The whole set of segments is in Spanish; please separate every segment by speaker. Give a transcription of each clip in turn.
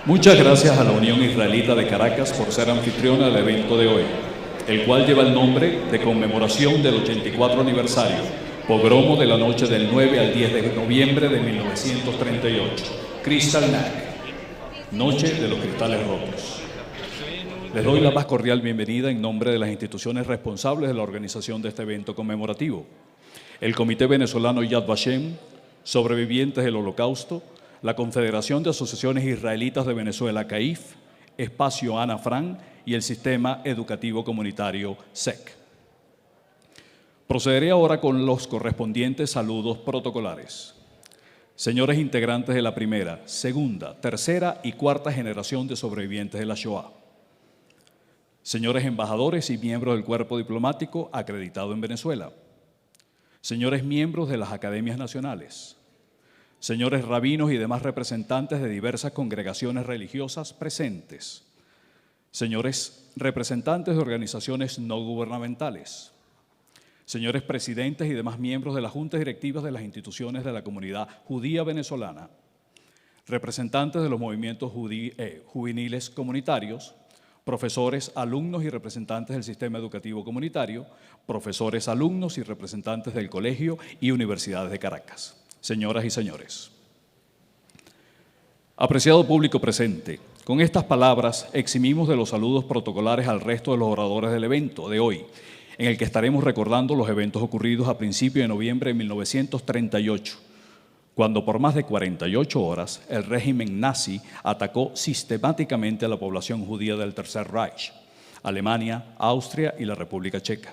Speaker 1: Muchas gracias a la Unión Israelita de Caracas por ser anfitriona del evento de hoy, el cual lleva el nombre de conmemoración del 84 aniversario, pogromo de la noche del 9 al 10 de noviembre de 1938, Kristallnacht, Noche de los Cristales Rotos. Les doy la más cordial bienvenida en nombre de las instituciones responsables de la organización de este evento conmemorativo: el Comité Venezolano Yad Vashem, Sobrevivientes del Holocausto, la Confederación de Asociaciones Israelitas de Venezuela, CAIF, Espacio Ana Frank y el Sistema Educativo Comunitario, SEC. Procederé ahora con los correspondientes saludos protocolares. Señores integrantes de la primera, segunda, tercera y cuarta generación de sobrevivientes de la Shoah. Señores embajadores y miembros del cuerpo diplomático acreditado en Venezuela. Señores miembros de las academias nacionales. Señores rabinos y demás representantes de diversas congregaciones religiosas presentes. Señores representantes de organizaciones no gubernamentales. Señores presidentes y demás miembros de las juntas directivas de las instituciones de la comunidad judía venezolana. Representantes de los movimientos juveniles comunitarios. Profesores, alumnos y representantes del sistema educativo comunitario. Profesores, alumnos y representantes del colegio y universidades de Caracas. Señoras y señores, apreciado público presente, con estas palabras eximimos de los saludos protocolares al resto de los oradores del evento de hoy, en el que estaremos recordando los eventos ocurridos a principios de noviembre de 1938, cuando por más de 48 horas el régimen nazi atacó sistemáticamente a la población judía del Tercer Reich, Alemania, Austria y la República Checa,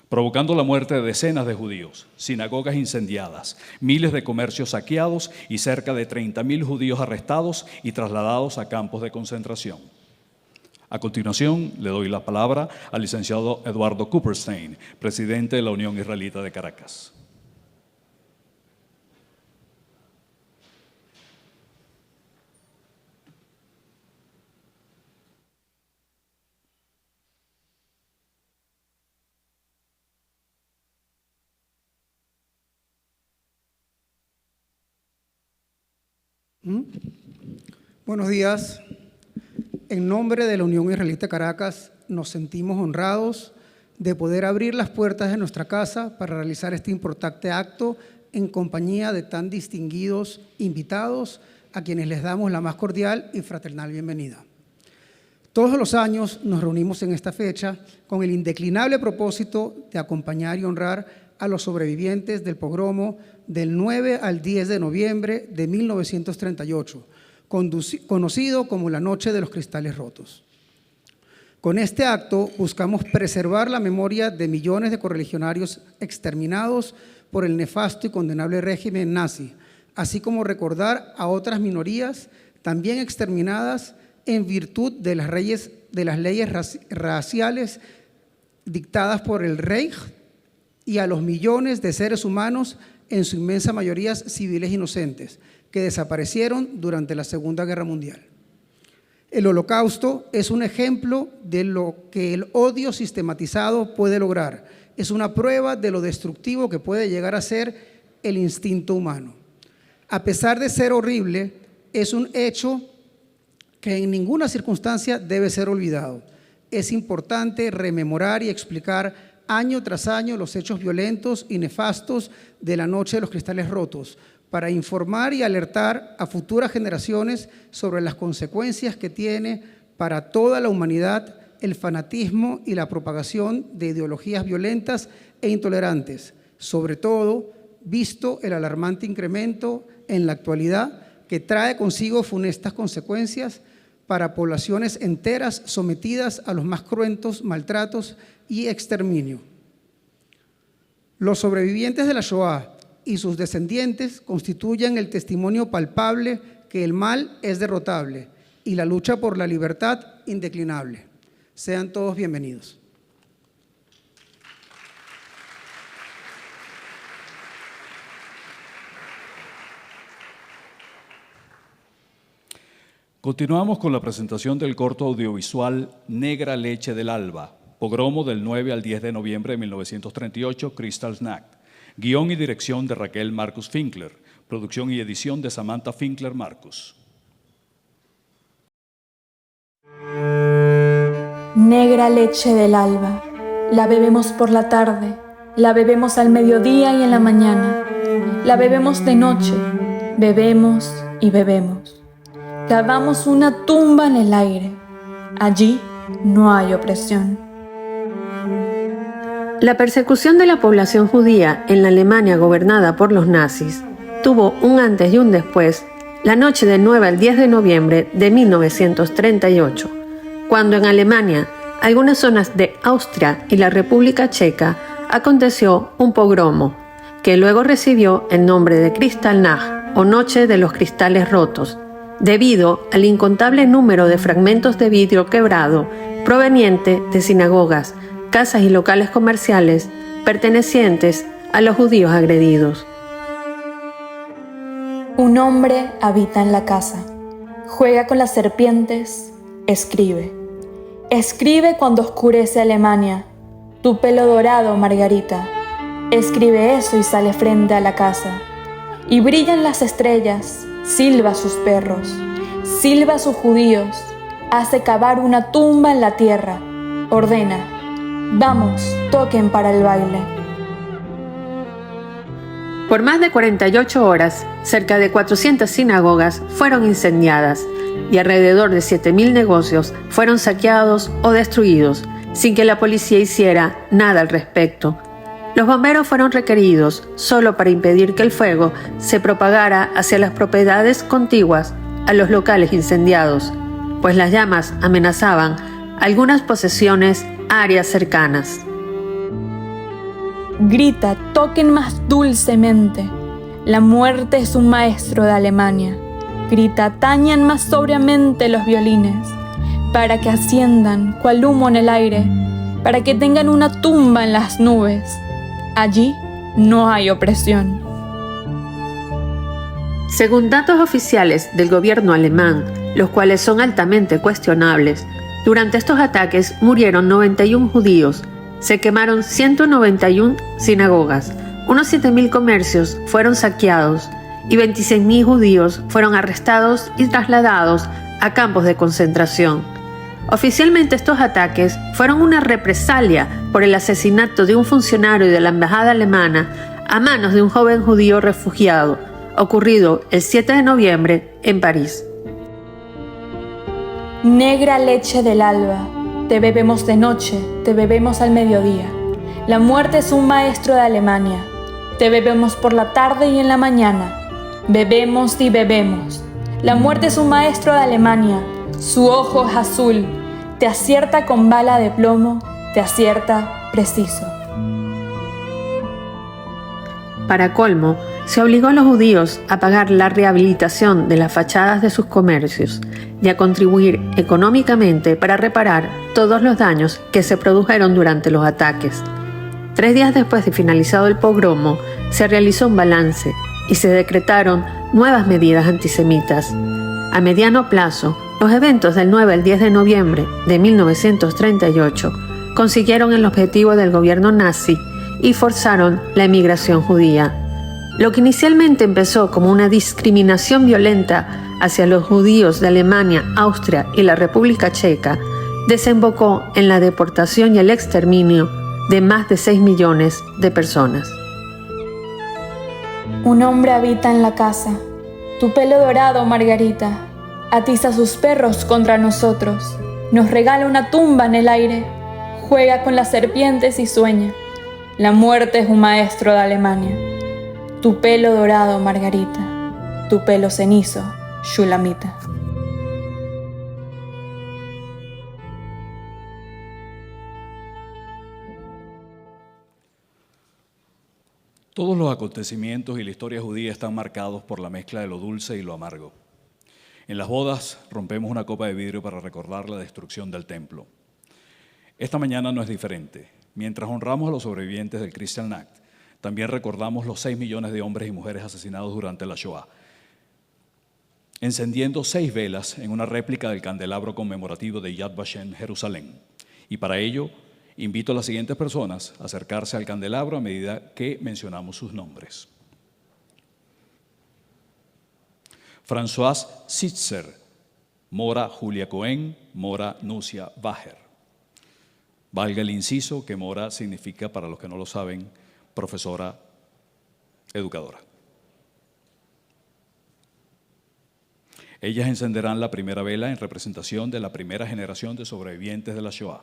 Speaker 1: provocando la muerte de decenas de judíos, sinagogas incendiadas, miles de comercios saqueados y cerca de 30.000 judíos arrestados y trasladados a campos de concentración. A continuación, le doy la palabra al licenciado Eduardo Kupperstein, presidente de la Unión Israelita de Caracas.
Speaker 2: Buenos días. En nombre de la Unión Israelita de Caracas, nos sentimos honrados de poder abrir las puertas de nuestra casa para realizar este importante acto en compañía de tan distinguidos invitados, a quienes les damos la más cordial y fraternal bienvenida. Todos los años nos reunimos en esta fecha con el indeclinable propósito de acompañar y honrar a los sobrevivientes del pogromo del 9 al 10 de noviembre de 1938, conocido como la Noche de los Cristales Rotos. Con este acto buscamos preservar la memoria de millones de correligionarios exterminados por el nefasto y condenable régimen nazi, así como recordar a otras minorías también exterminadas en virtud de las leyes raciales dictadas por el Reich, y a los millones de seres humanos, en su inmensa mayoría civiles inocentes, que desaparecieron durante la Segunda Guerra Mundial. El Holocausto es un ejemplo de lo que el odio sistematizado puede lograr. Es una prueba de lo destructivo que puede llegar a ser el instinto humano. A pesar de ser horrible, es un hecho que en ninguna circunstancia debe ser olvidado. Es importante rememorar y explicar año tras año los hechos violentos y nefastos de la Noche de los Cristales Rotos, para informar y alertar a futuras generaciones sobre las consecuencias que tiene para toda la humanidad el fanatismo y la propagación de ideologías violentas e intolerantes, sobre todo visto el alarmante incremento en la actualidad que trae consigo funestas consecuencias para poblaciones enteras sometidas a los más cruentos maltratos y exterminio. Los sobrevivientes de la Shoah y sus descendientes constituyen el testimonio palpable que el mal es derrotable y la lucha por la libertad indeclinable. Sean todos bienvenidos.
Speaker 1: Continuamos con la presentación del corto audiovisual Negra Leche del Alba, pogromo del 9 al 10 de noviembre de 1938, Kristallnacht. Guión y dirección de Raquel Marcus Finkler. Producción y edición de Samantha Finkler Marcus.
Speaker 3: Negra leche del alba, la bebemos por la tarde, la bebemos al mediodía y en la mañana, la bebemos de noche, bebemos y bebemos. Cavamos una tumba en el aire, allí no hay opresión.
Speaker 4: La persecución de la población judía en la Alemania gobernada por los nazis tuvo un antes y un después la noche del 9 al 10 de noviembre de 1938, cuando en Alemania, algunas zonas de Austria y la República Checa, aconteció un pogromo, que luego recibió el nombre de Kristallnacht o Noche de los Cristales Rotos, debido al incontable número de fragmentos de vidrio quebrado proveniente de sinagogas, casas y locales comerciales pertenecientes a los judíos agredidos.
Speaker 3: Un hombre habita en la casa, juega con las serpientes, escribe. Escribe cuando oscurece Alemania, tu pelo dorado, Margarita. Escribe eso y sale frente a la casa. Y brillan las estrellas, silba a sus perros, silba a sus judíos, hace cavar una tumba en la tierra, ordena, vamos, toquen para el baile.
Speaker 4: Por más de 48 horas, cerca de 400 sinagogas fueron incendiadas y alrededor de 7.000 negocios fueron saqueados o destruidos, sin que la policía hiciera nada al respecto. Los bomberos fueron requeridos solo para impedir que el fuego se propagara hacia las propiedades contiguas a los locales incendiados, pues las llamas amenazaban algunas posesiones áreas cercanas.
Speaker 3: Grita, toquen más dulcemente. La muerte es un maestro de Alemania. Grita, tañan más sobriamente los violines, para que asciendan cual humo en el aire, para que tengan una tumba en las nubes. Allí no hay opresión.
Speaker 4: Según datos oficiales del gobierno alemán, los cuales son altamente cuestionables, durante estos ataques murieron 91 judíos, se quemaron 191 sinagogas, unos 7.000 comercios fueron saqueados y 26.000 judíos fueron arrestados y trasladados a campos de concentración. Oficialmente estos ataques fueron una represalia por el asesinato de un funcionario de la embajada alemana a manos de un joven judío refugiado, ocurrido el 7 de noviembre en París.
Speaker 3: Negra leche del alba, te bebemos de noche, te bebemos al mediodía. La muerte es un maestro de Alemania, te bebemos por la tarde y en la mañana. Bebemos y bebemos. La muerte es un maestro de Alemania, su ojo es azul, te acierta con bala de plomo, te acierta preciso.
Speaker 4: Para colmo, se obligó a los judíos a pagar la rehabilitación de las fachadas de sus comercios y a contribuir económicamente para reparar todos los daños que se produjeron durante los ataques. 3 días después de finalizado el pogromo, se realizó un balance y se decretaron nuevas medidas antisemitas. A mediano plazo, los eventos del 9 al 10 de noviembre de 1938 consiguieron el objetivo del gobierno nazi y forzaron la emigración judía. Lo que inicialmente empezó como una discriminación violenta hacia los judíos de Alemania, Austria y la República Checa, desembocó en la deportación y el exterminio de más de 6 millones de personas.
Speaker 3: Un hombre habita en la casa, tu pelo dorado, Margarita, atiza a sus perros contra nosotros, nos regala una tumba en el aire, juega con las serpientes y sueña. La muerte es un maestro de Alemania. Tu pelo dorado, Margarita, tu pelo cenizo, Shulamita.
Speaker 1: Todos los acontecimientos y la historia judía están marcados por la mezcla de lo dulce y lo amargo. En las bodas rompemos una copa de vidrio para recordar la destrucción del templo. Esta mañana no es diferente. Mientras honramos a los sobrevivientes del Kristallnacht, también recordamos los 6 millones de hombres y mujeres asesinados durante la Shoah, encendiendo 6 velas en una réplica del candelabro conmemorativo de Yad Vashem, Jerusalén. Y para ello, invito a las siguientes personas a acercarse al candelabro a medida que mencionamos sus nombres. Françoise Sitzer, Mora Julia Cohen, Mora Nucia Bajer. Valga el inciso que Mora significa, para los que no lo saben, profesora educadora. Ellas encenderán la primera vela en representación de la primera generación de sobrevivientes de la Shoah.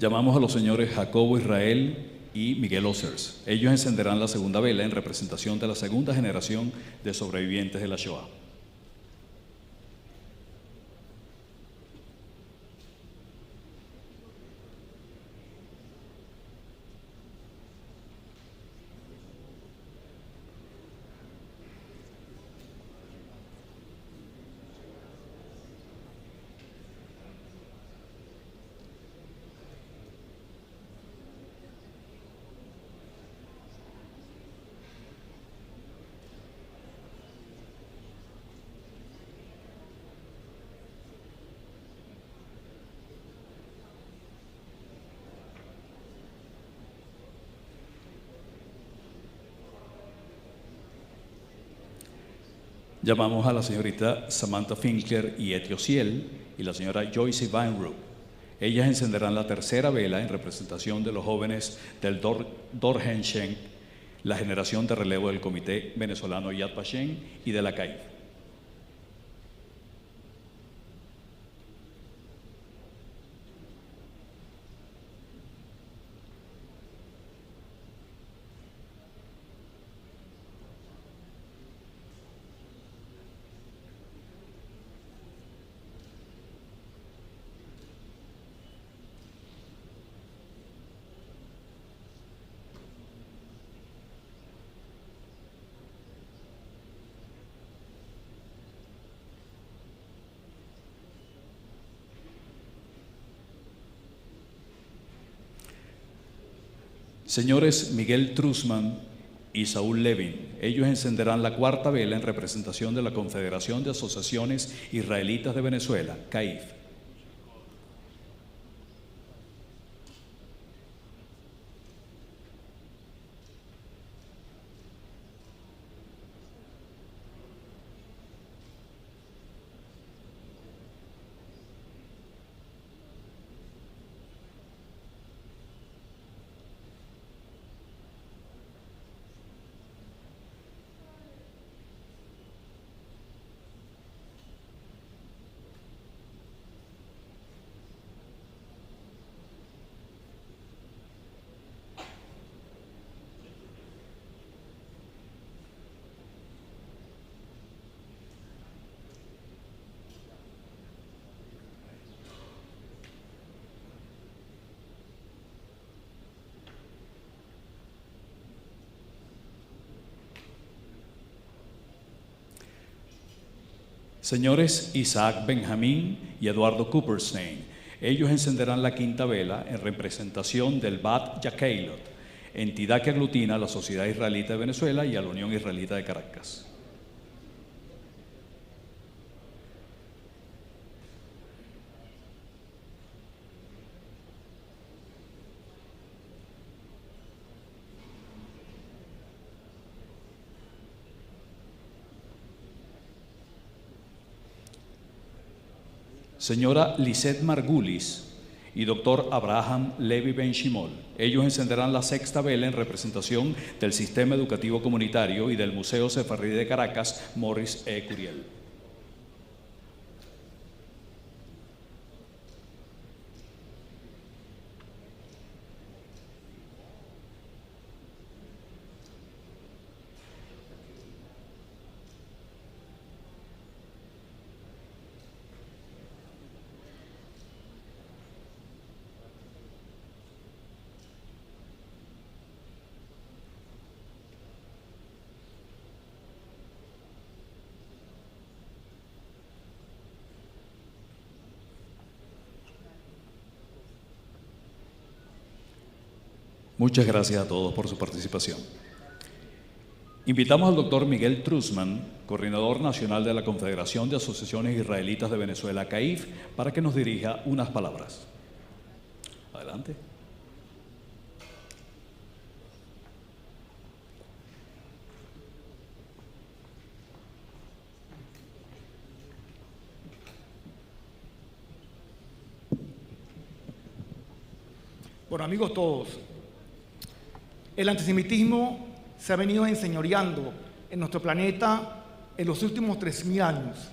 Speaker 1: Llamamos a los señores Jacobo Israel y Miguel Osers. Ellos encenderán la segunda vela en representación de la segunda generación de sobrevivientes de la Shoah. Llamamos a la señorita Samantha Finkler y Etiosiel y la señora Joyce Weinroop. Ellas encenderán la tercera vela en representación de los jóvenes del Dor-Henshen, la generación de relevo del Comité Venezolano Yad Vashem y de la CAIF. Señores Miguel Trusman y Saúl Levin, ellos encenderán la cuarta vela en representación de la Confederación de Asociaciones Israelitas de Venezuela, CAIF. Señores Isaac Benjamín y Eduardo Cooperstein, ellos encenderán la quinta vela en representación del Bat Yakeilot, entidad que aglutina a la Sociedad Israelita de Venezuela y a la Unión Israelita de Caracas. Señora Lisette Margulis y doctor Abraham Levi Ben Shimol. Ellos encenderán la sexta vela en representación del Sistema Educativo Comunitario y del Museo Sefardí de Caracas, Morris E. Curiel. Muchas gracias a todos por su participación. Invitamos al doctor Miguel Truzman, coordinador nacional de la Confederación de Asociaciones Israelitas de Venezuela, CAIF, para que nos dirija unas palabras. Adelante.
Speaker 5: Bueno, amigos todos, el antisemitismo se ha venido enseñoreando en nuestro planeta en los últimos 3.000 años,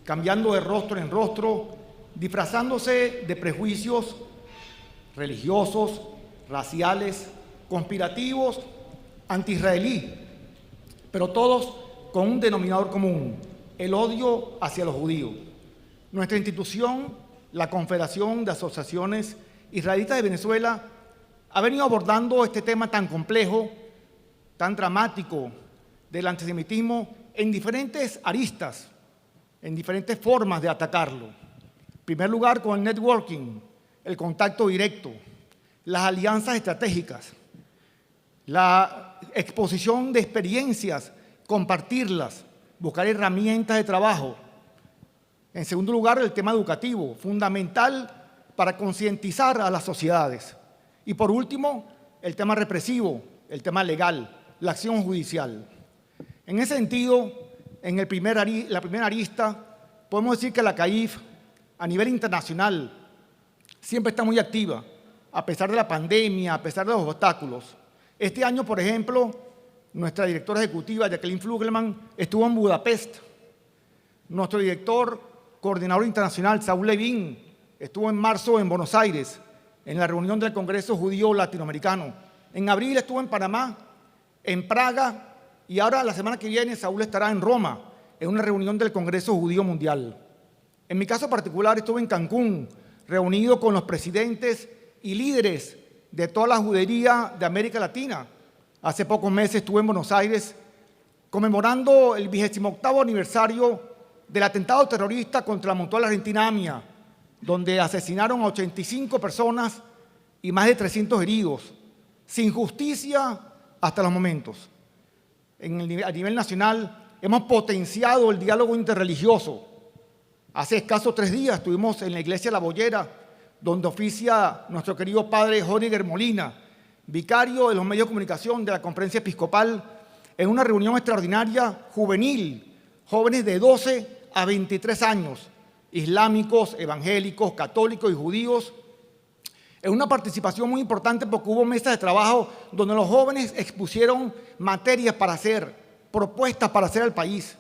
Speaker 5: cambiando de rostro en rostro, disfrazándose de prejuicios religiosos, raciales, conspirativos, anti-israelí, pero todos con un denominador común: el odio hacia los judíos. Nuestra institución, la Confederación de Asociaciones Israelitas de Venezuela, ha venido abordando este tema tan complejo, tan dramático del antisemitismo en diferentes aristas, en diferentes formas de atacarlo. En primer lugar, con el networking, el contacto directo, las alianzas estratégicas, la exposición de experiencias, compartirlas, buscar herramientas de trabajo. En segundo lugar, el tema educativo, fundamental para concientizar a las sociedades. Y por último, el tema represivo, el tema legal, la acción judicial. En ese sentido, en la primera arista, podemos decir que la CAIF, a nivel internacional, siempre está muy activa, a pesar de la pandemia, a pesar de los obstáculos. Este año, por ejemplo, nuestra directora ejecutiva, Jacqueline Flugelman, estuvo en Budapest. Nuestro director, coordinador internacional, Saúl Levín, estuvo en marzo en Buenos Aires, en la reunión del Congreso Judío Latinoamericano. En abril estuvo en Panamá, en Praga, y ahora la semana que viene Saúl estará en Roma, en una reunión del Congreso Judío Mundial. En mi caso particular estuve en Cancún, reunido con los presidentes y líderes de toda la judería de América Latina. Hace pocos meses estuve en Buenos Aires conmemorando el 28º aniversario del atentado terrorista contra la Mutual Argentina AMIA, donde asesinaron a 85 personas y más de 300 heridos, sin justicia hasta los momentos. A nivel nacional hemos potenciado el diálogo interreligioso. Hace escasos 3 días estuvimos en la iglesia La Bollera, donde oficia nuestro querido padre Jóniger Molina, vicario de los medios de comunicación de la Conferencia Episcopal, en una reunión extraordinaria juvenil, jóvenes de 12 a 23 años, islámicos, evangélicos, católicos y judíos, en una participación muy importante porque hubo mesas de trabajo donde los jóvenes expusieron materias para hacer, propuestas para hacer al país.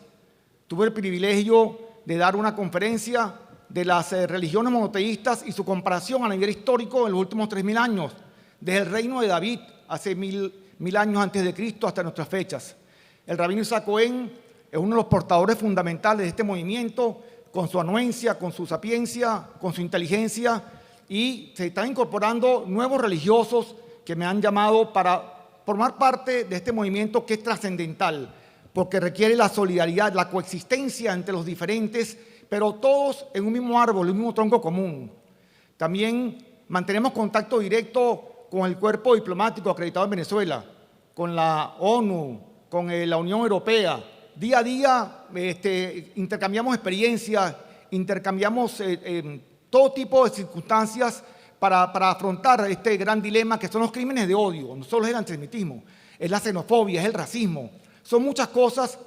Speaker 5: Tuve el privilegio de dar una conferencia de las religiones monoteístas y su comparación a nivel histórico en los últimos 3.000 años, desde el reino de David, hace mil años antes de Cristo, hasta nuestras fechas. El rabino Isaac Cohen es uno de los portadores fundamentales de este movimiento, con su anuencia, con su sapiencia, con su inteligencia, y se están incorporando nuevos religiosos que me han llamado para formar parte de este movimiento que es trascendental porque requiere la solidaridad, la coexistencia entre los diferentes, pero todos en un mismo árbol, en un mismo tronco común. También mantenemos contacto directo con el cuerpo diplomático acreditado en Venezuela, con la ONU, con la Unión Europea. Día a día intercambiamos experiencias, intercambiamos todo tipo de circunstancias para afrontar este gran dilema que son los crímenes de odio. No solo es el antisemitismo, es la xenofobia, es el racismo. Son muchas cosas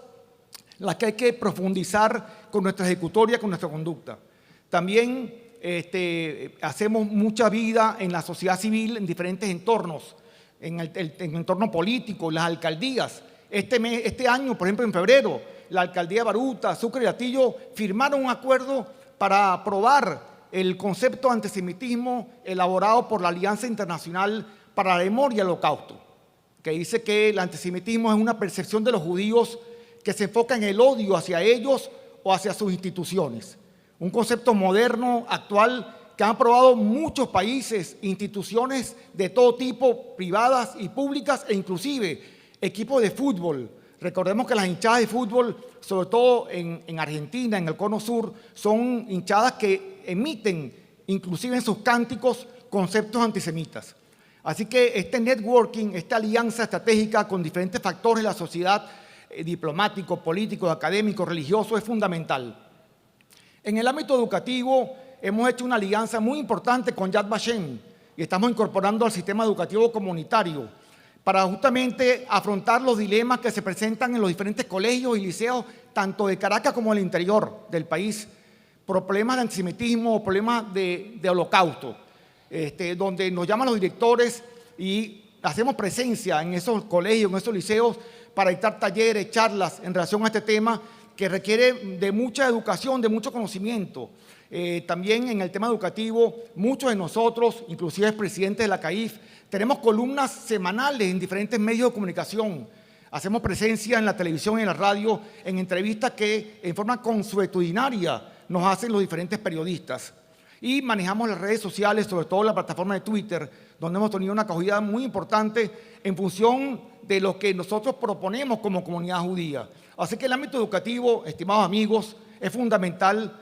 Speaker 5: las que hay que profundizar con nuestra ejecutoria, con nuestra conducta. También hacemos mucha vida en la sociedad civil en diferentes entornos, en el entorno político, las alcaldías. Este año, por ejemplo, en febrero, la alcaldía de Baruta, Sucre y Atillo firmaron un acuerdo para aprobar el concepto de antisemitismo elaborado por la Alianza Internacional para la Memoria del Holocausto, que dice que el antisemitismo es una percepción de los judíos que se enfoca en el odio hacia ellos o hacia sus instituciones. Un concepto moderno, actual, que han aprobado muchos países, instituciones de todo tipo, privadas y públicas, e inclusive equipos de fútbol. Recordemos que las hinchadas de fútbol, sobre todo en Argentina, en el Cono Sur, son hinchadas que emiten, inclusive en sus cánticos, conceptos antisemitas. Así que este networking, esta alianza estratégica con diferentes factores de la sociedad, diplomático, político, académico, religioso, es fundamental. En el ámbito educativo hemos hecho una alianza muy importante con Yad Vashem y estamos incorporando al sistema educativo comunitario para justamente afrontar los dilemas que se presentan en los diferentes colegios y liceos, tanto de Caracas como del interior del país, problemas de antisemitismo o problemas de holocausto, donde nos llaman los directores y hacemos presencia en esos colegios, en esos liceos, para dictar talleres, charlas en relación a este tema que requiere de mucha educación, de mucho conocimiento. También en el tema educativo, muchos de nosotros, inclusive el presidente de la CAIF, tenemos columnas semanales en diferentes medios de comunicación. Hacemos presencia en la televisión y en la radio, en entrevistas que en forma consuetudinaria nos hacen los diferentes periodistas. Y manejamos las redes sociales, sobre todo la plataforma de Twitter, donde hemos tenido una acogida muy importante en función de lo que nosotros proponemos como comunidad judía. Así que el ámbito educativo, estimados amigos, es fundamental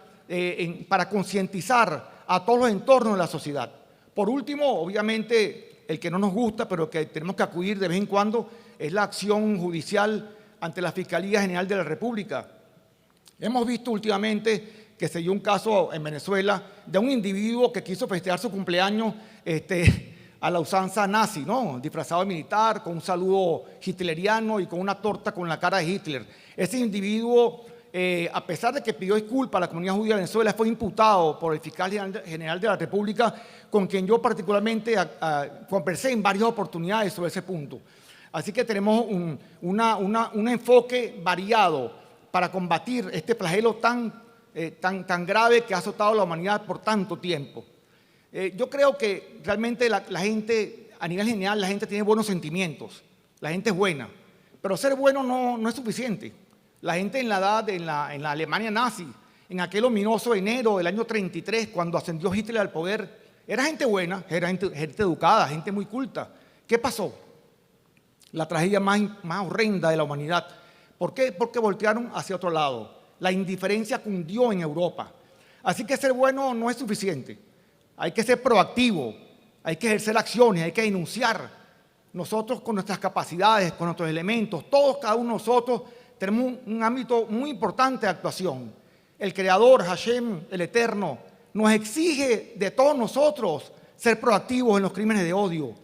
Speaker 5: para concientizar a todos los entornos de la sociedad. Por último, obviamente, el que no nos gusta, pero que tenemos que acudir de vez en cuando, es la acción judicial ante la Fiscalía General de la República. Hemos visto últimamente que se dio un caso en Venezuela de un individuo que quiso festejar su cumpleaños a la usanza nazi, ¿no? Disfrazado de militar, con un saludo hitleriano y con una torta con la cara de Hitler. Ese individuo, a pesar de que pidió disculpas a la comunidad judía de Venezuela, fue imputado por el fiscal general de la República, con quien yo particularmente conversé en varias oportunidades sobre ese punto. Así que tenemos un enfoque variado para combatir este flagelo tan grave que ha azotado a la humanidad por tanto tiempo. Yo creo que realmente la gente, a nivel general, la gente tiene buenos sentimientos, la gente es buena, pero ser bueno no es suficiente. La gente en la Alemania nazi, en aquel ominoso enero del año 33, cuando ascendió Hitler al poder, era gente buena, era gente educada, gente muy culta. ¿Qué pasó? La tragedia más horrenda de la humanidad. ¿Por qué? Porque voltearon hacia otro lado. La indiferencia cundió en Europa. Así que ser bueno no es suficiente. Hay que ser proactivo, hay que ejercer acciones, hay que denunciar. Nosotros con nuestras capacidades, con nuestros elementos, todos, cada uno de nosotros, tenemos un ámbito muy importante de actuación. El Creador, Hashem, el Eterno, nos exige de todos nosotros ser proactivos en los crímenes de odio.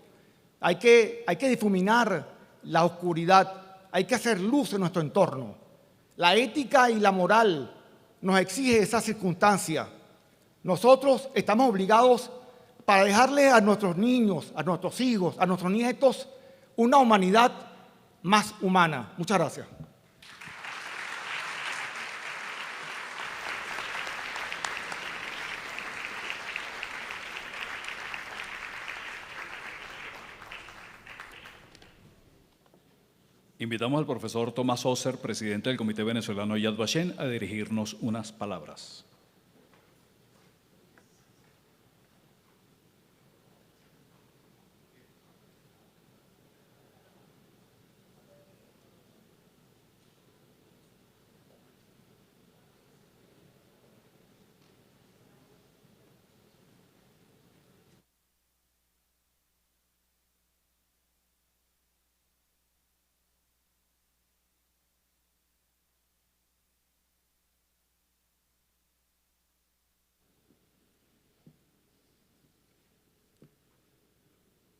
Speaker 5: Hay que difuminar la oscuridad, hay que hacer luz en nuestro entorno. La ética y la moral nos exige esa circunstancia. Nosotros estamos obligados para dejarle a nuestros niños, a nuestros hijos, a nuestros nietos, una humanidad más humana. Muchas gracias.
Speaker 1: Invitamos al profesor Tomás Oser, presidente del Comité Venezolano Yad Vashem, a dirigirnos unas palabras.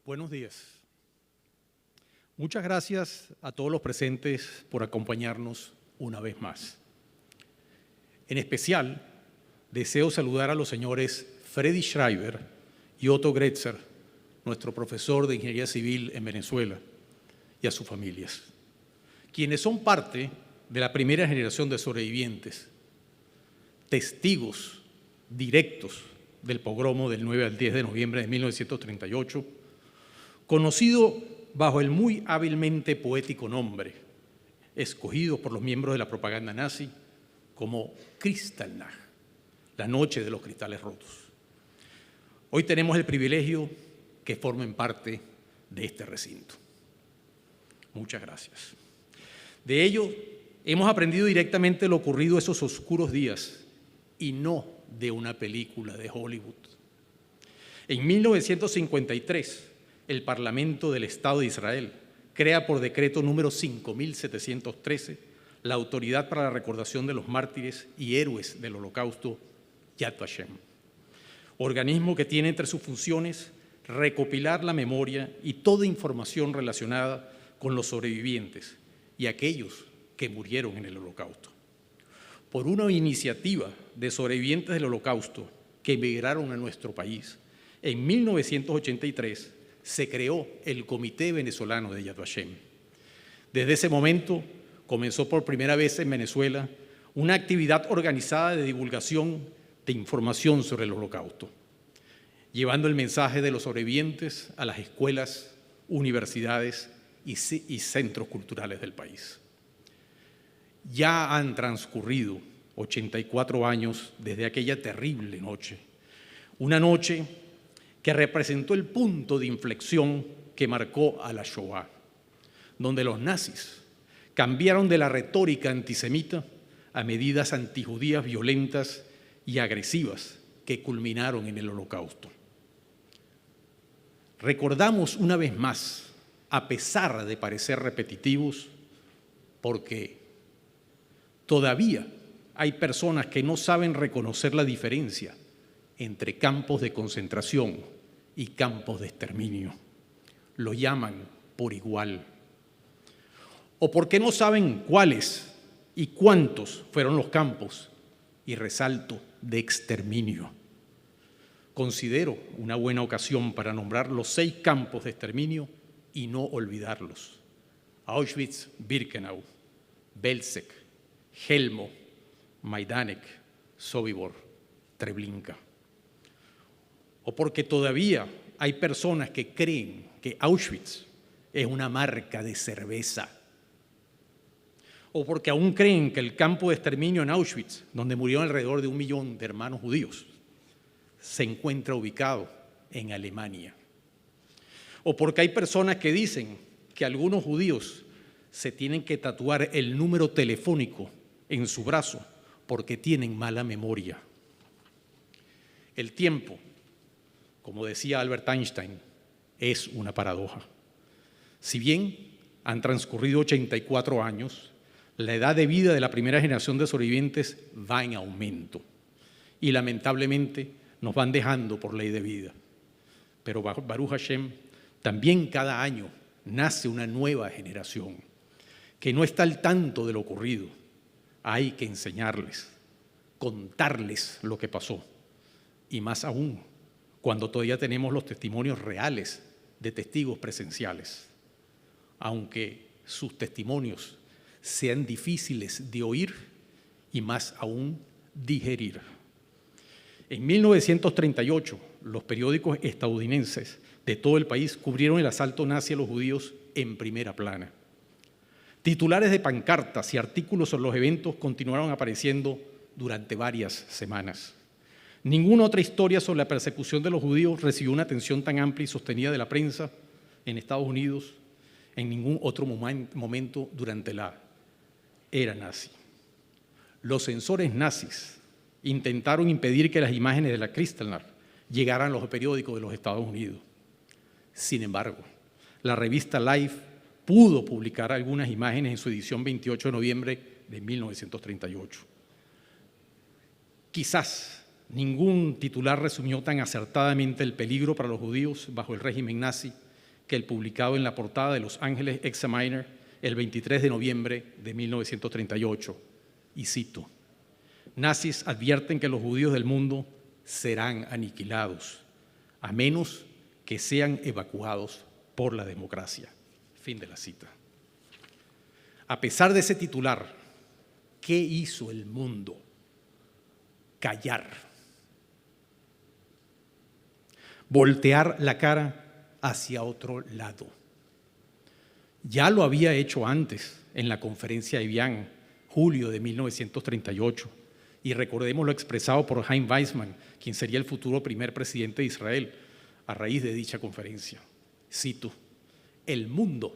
Speaker 6: Buenos días. Muchas gracias a todos los presentes por acompañarnos una vez más. En especial, deseo saludar a los señores Freddy Schreiber y Otto Gretzer, nuestro profesor de Ingeniería Civil en Venezuela, y a sus familias, quienes son parte de la primera generación de sobrevivientes, testigos directos del pogromo del 9 al 10 de noviembre de 1938, conocido bajo el muy hábilmente poético nombre, escogido por los miembros de la propaganda nazi, como Kristallnacht, la noche de los cristales rotos. Hoy tenemos el privilegio que formen parte de este recinto. Muchas gracias. De ello, hemos aprendido directamente lo ocurrido esos oscuros días y no de una película de Hollywood. En 1953, el Parlamento del Estado de Israel crea por decreto número 5713 la Autoridad para la Recordación de los Mártires y Héroes del Holocausto, Yad Vashem, organismo que tiene entre sus funciones recopilar la memoria y toda información relacionada con los sobrevivientes y aquellos que murieron en el Holocausto. Por una iniciativa de sobrevivientes del Holocausto que emigraron a nuestro país, en 1983 se creó el Comité Venezolano de Yad Vashem. Desde ese momento comenzó por primera vez en Venezuela una actividad organizada de divulgación de información sobre el Holocausto, llevando el mensaje de los sobrevivientes a las escuelas, universidades y centros culturales del país. Ya han transcurrido 84 años desde aquella terrible noche, una noche que representó el punto de inflexión que marcó a la Shoah, donde los nazis cambiaron de la retórica antisemita a medidas antijudías violentas y agresivas que culminaron en el Holocausto. Recordamos una vez más, a pesar de parecer repetitivos, porque todavía hay personas que no saben reconocer la diferencia entre campos de concentración y campos de exterminio. Lo llaman por igual. O porque no saben cuáles y cuántos fueron los campos, y resalto, de exterminio. Considero una buena ocasión para nombrar los 6 campos de exterminio y no olvidarlos: Auschwitz-Birkenau, Belzec, Helmo, Majdanek, Sobibor, Treblinka. O porque todavía hay personas que creen que Auschwitz es una marca de cerveza. O porque aún creen que el campo de exterminio en Auschwitz, donde murieron alrededor de 1 millón de hermanos judíos, se encuentra ubicado en Alemania. O porque hay personas que dicen que algunos judíos se tienen que tatuar el número telefónico en su brazo porque tienen mala memoria. El tiempo, como decía Albert Einstein, es una paradoja. Si bien han transcurrido 84 años, la edad de vida de la primera generación de sobrevivientes va en aumento y lamentablemente nos van dejando por ley de vida. Pero Baruch Hashem, también cada año nace una nueva generación que no está al tanto de lo ocurrido. Hay que enseñarles, contarles lo que pasó, y más aún cuando todavía tenemos los testimonios reales de testigos presenciales, aunque sus testimonios sean difíciles de oír y más aún digerir. En 1938, los periódicos estadounidenses de todo el país cubrieron el asalto nazi a los judíos en primera plana. Titulares de pancartas y artículos sobre los eventos continuaron apareciendo durante varias semanas. Ninguna otra historia sobre la persecución de los judíos recibió una atención tan amplia y sostenida de la prensa en Estados Unidos en ningún otro momento durante la era nazi. Los censores nazis intentaron impedir que las imágenes de la Kristallnacht llegaran a los periódicos de los Estados Unidos. Sin embargo, la revista Life pudo publicar algunas imágenes en su edición 28 de noviembre de 1938. Quizás ningún titular resumió tan acertadamente el peligro para los judíos bajo el régimen nazi que el publicado en la portada de Los Angeles Examiner el 23 de noviembre de 1938. Y cito: nazis advierten que los judíos del mundo serán aniquilados, a menos que sean evacuados por la democracia. Fin de la cita. A pesar de ese titular, ¿qué hizo el mundo? Callar. Voltear la cara hacia otro lado. Ya lo había hecho antes en la conferencia de Evian, julio de 1938, y recordemos lo expresado por Chaim Weizmann, quien sería el futuro primer presidente de Israel, a raíz de dicha conferencia. Cito: el mundo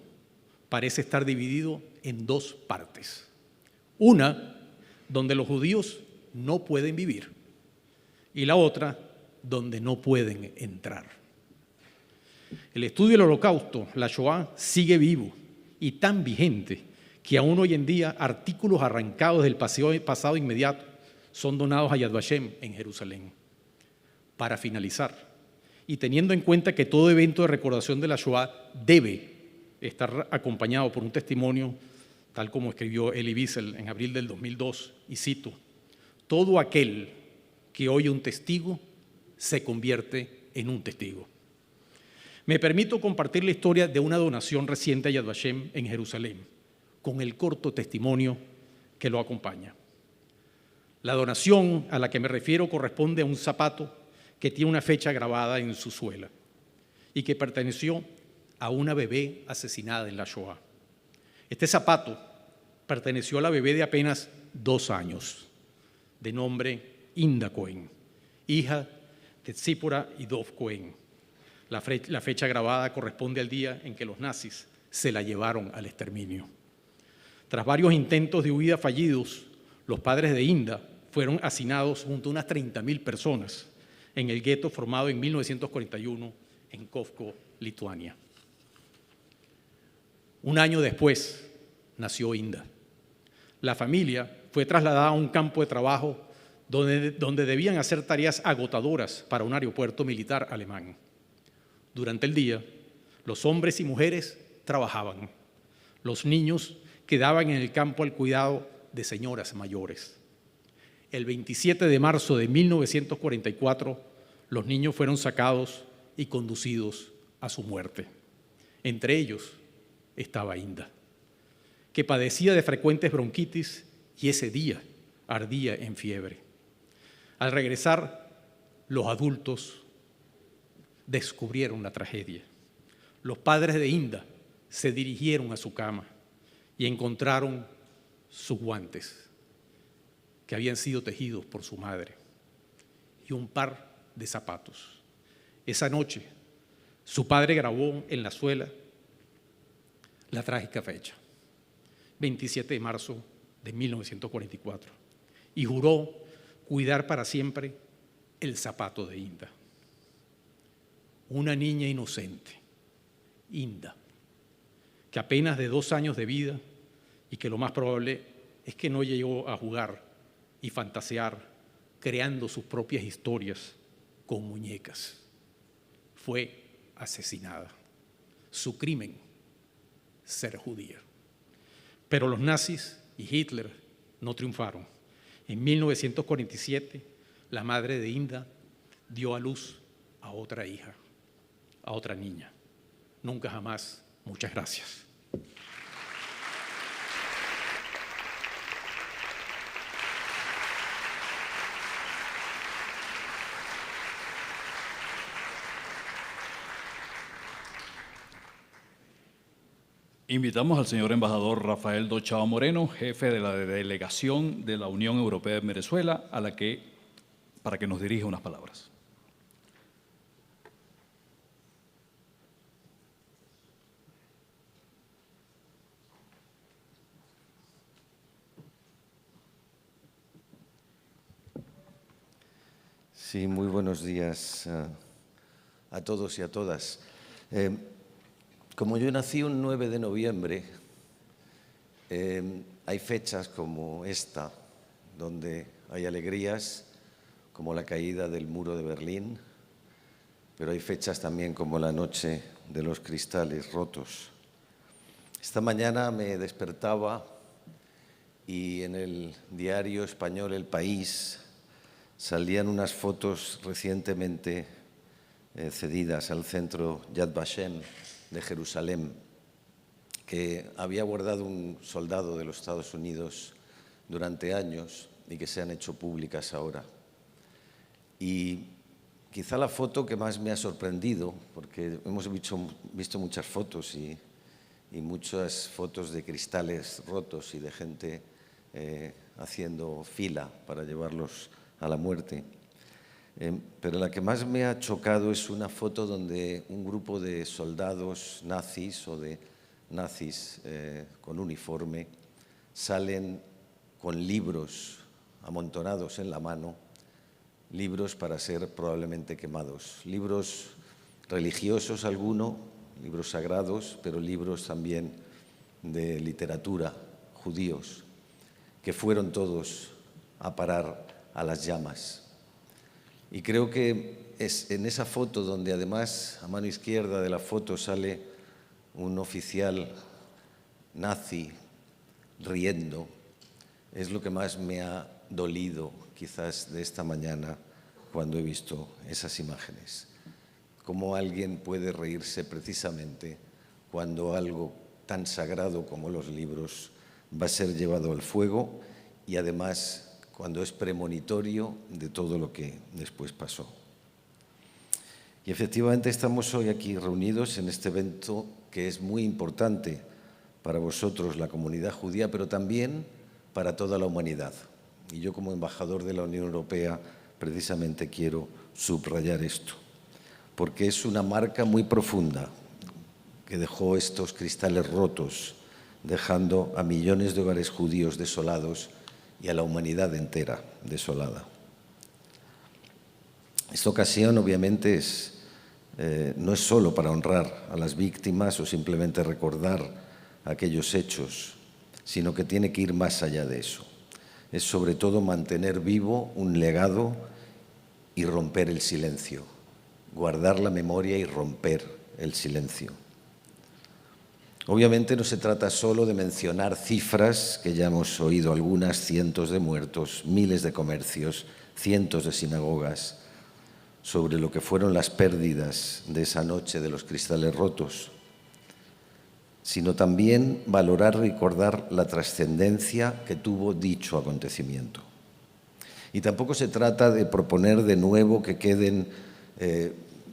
Speaker 6: parece estar dividido en dos partes. Una, donde los judíos no pueden vivir, y la otra, donde no pueden entrar. El estudio del Holocausto, la Shoah, sigue vivo y tan vigente que aún hoy en día artículos arrancados del pasado inmediato son donados a Yad Vashem en Jerusalén. Para finalizar, y teniendo en cuenta que todo evento de recordación de la Shoah debe estar acompañado por un testimonio, tal como escribió Elie Wiesel en abril del 2002, y cito: todo aquel que oye un testigo se convierte en un testigo. Me permito compartir la historia de una donación reciente a Yad Vashem en Jerusalén, con el corto testimonio que lo acompaña. La donación a la que me refiero corresponde a un zapato que tiene una fecha grabada en su suela y que perteneció a una bebé asesinada en la Shoah. Este zapato perteneció a la bebé de apenas 2 años, de nombre Inda Cohen, hija de Tzipora y Dov Cohen. La fecha grabada corresponde al día en que los nazis se la llevaron al exterminio. Tras varios intentos de huida fallidos, los padres de Inda fueron hacinados junto a unas 30.000 personas en el gueto formado en 1941 en Kovko, Lituania. Un año después nació Inda. La familia fue trasladada a un campo de trabajo donde debían hacer tareas agotadoras para un aeropuerto militar alemán. Durante el día, los hombres y mujeres trabajaban. Los niños quedaban en el campo al cuidado de señoras mayores. El 27 de marzo de 1944, los niños fueron sacados y conducidos a su muerte. Entre ellos estaba Inda, que padecía de frecuentes bronquitis y ese día ardía en fiebre. Al regresar, los adultos descubrieron la tragedia. Los padres de Inda se dirigieron a su cama y encontraron sus guantes, que habían sido tejidos por su madre, y un par de zapatos. Esa noche, su padre grabó en la suela la trágica fecha, 27 de marzo de 1944, y juró cuidar para siempre el zapato de Inda. Una niña inocente, Inda, que apenas de 2 años de vida y que lo más probable es que no llegó a jugar y fantasear creando sus propias historias con muñecas. Fue asesinada. Su crimen, ser judía. Pero los nazis y Hitler no triunfaron. En 1947, la madre de Inda dio a luz a otra hija, a otra niña. Nunca jamás. Muchas gracias.
Speaker 1: Invitamos al señor embajador Rafael Dochao Moreno, jefe de la delegación de la Unión Europea en Venezuela, para que nos dirija unas palabras.
Speaker 7: Sí, muy buenos días a todos y a todas. Como yo nací un 9 de noviembre, hay fechas como esta, donde hay alegrías, como la caída del muro de Berlín, pero hay fechas también como la noche de los cristales rotos. Esta mañana me despertaba y en el diario español El País salían unas fotos recientemente cedidas al centro Yad Vashem de Jerusalén, que había guardado un soldado de los Estados Unidos durante años y que se han hecho públicas ahora. Y quizá la foto que más me ha sorprendido, porque hemos visto muchas fotos y muchas fotos de cristales rotos y de gente haciendo fila para llevarlos a la muerte. Pero la que más me ha chocado es una foto donde un grupo de soldados nazis o de nazis con uniforme salen con libros amontonados en la mano, libros para ser probablemente quemados, libros religiosos algunos, libros sagrados, pero libros también de literatura, judíos, que fueron todos a parar a las llamas. Y creo que es en esa foto donde además a mano izquierda de la foto sale un oficial nazi riendo, es lo que más me ha dolido quizás de esta mañana cuando he visto esas imágenes. Cómo alguien puede reírse precisamente cuando algo tan sagrado como los libros va a ser llevado al fuego y además cuando es premonitorio de todo lo que después pasó. Y efectivamente estamos hoy aquí reunidos en este evento que es muy importante para vosotros, la comunidad judía, pero también para toda la humanidad. Y yo como embajador de la Unión Europea precisamente quiero subrayar esto, porque es una marca muy profunda que dejó estos cristales rotos, dejando a millones de hogares judíos desolados y a la humanidad entera desolada. Esta ocasión, obviamente, no es solo para honrar a las víctimas o simplemente recordar aquellos hechos, sino que tiene que ir más allá de eso. Es sobre todo mantener vivo un legado y romper el silencio, guardar la memoria y romper el silencio. Obviamente no se trata solo de mencionar cifras, que ya hemos oído algunas, cientos de muertos, miles de comercios, cientos de sinagogas, sobre lo que fueron las pérdidas de esa noche de los cristales rotos, sino también valorar y recordar la trascendencia que tuvo dicho acontecimiento. Y tampoco se trata de proponer de nuevo que queden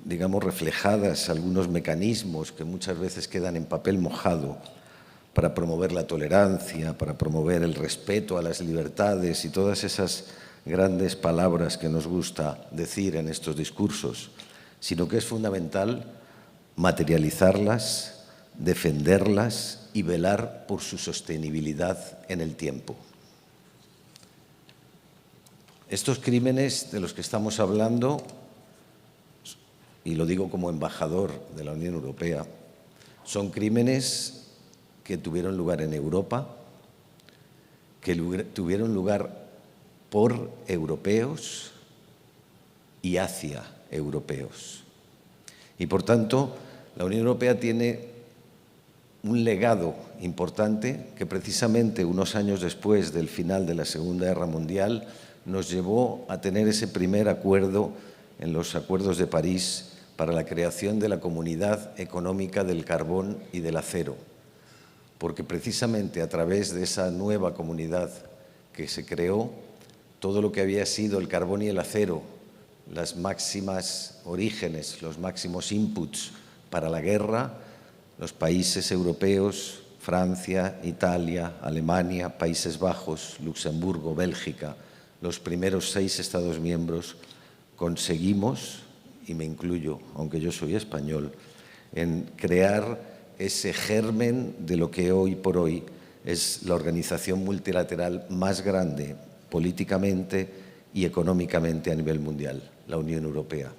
Speaker 7: digamos, reflejadas algunos mecanismos que muchas veces quedan en papel mojado para promover la tolerancia, para promover el respeto a las libertades y todas esas grandes palabras que nos gusta decir en estos discursos, sino que es fundamental materializarlas, defenderlas y velar por su sostenibilidad en el tiempo. Estos crímenes de los que estamos hablando, y lo digo como embajador de la Unión Europea, son crímenes que tuvieron lugar en Europa, que tuvieron lugar por europeos y hacia europeos. Y por tanto, la Unión Europea tiene un legado importante que precisamente unos años después del final de la Segunda Guerra Mundial nos llevó a tener ese primer acuerdo en los Acuerdos de París para la creación de la Comunidad Económica del Carbón y del Acero, porque precisamente a través de esa nueva comunidad que se creó, todo lo que había sido el carbón y el acero, las máximas orígenes, los máximos inputs para la guerra, los países europeos, Francia, Italia, Alemania, Países Bajos, Luxemburgo, Bélgica, los primeros 6 Estados miembros, conseguimos, y me incluyo, aunque yo soy español, en crear ese germen de lo que hoy por hoy es la organización multilateral más grande políticamente y económicamente a nivel mundial, la Unión Europea,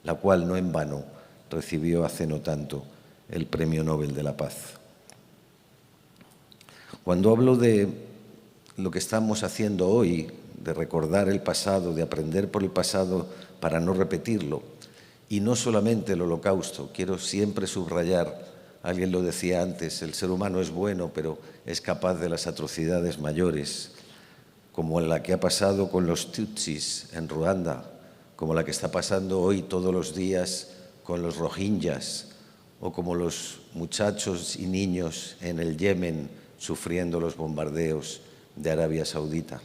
Speaker 7: la cual no en vano recibió hace no tanto el Premio Nobel de la Paz. Cuando hablo de lo que estamos haciendo hoy, de recordar el pasado, de aprender por el pasado para no repetirlo, Y no solamente el Holocausto, quiero siempre subrayar, alguien lo decía antes, el ser humano es bueno, pero es capaz de las atrocidades mayores, como la que ha pasado con los Tutsis en Ruanda, como la que está pasando hoy todos los días con los Rohingyas, o como los muchachos y niños en el Yemen sufriendo los bombardeos de Arabia Saudita.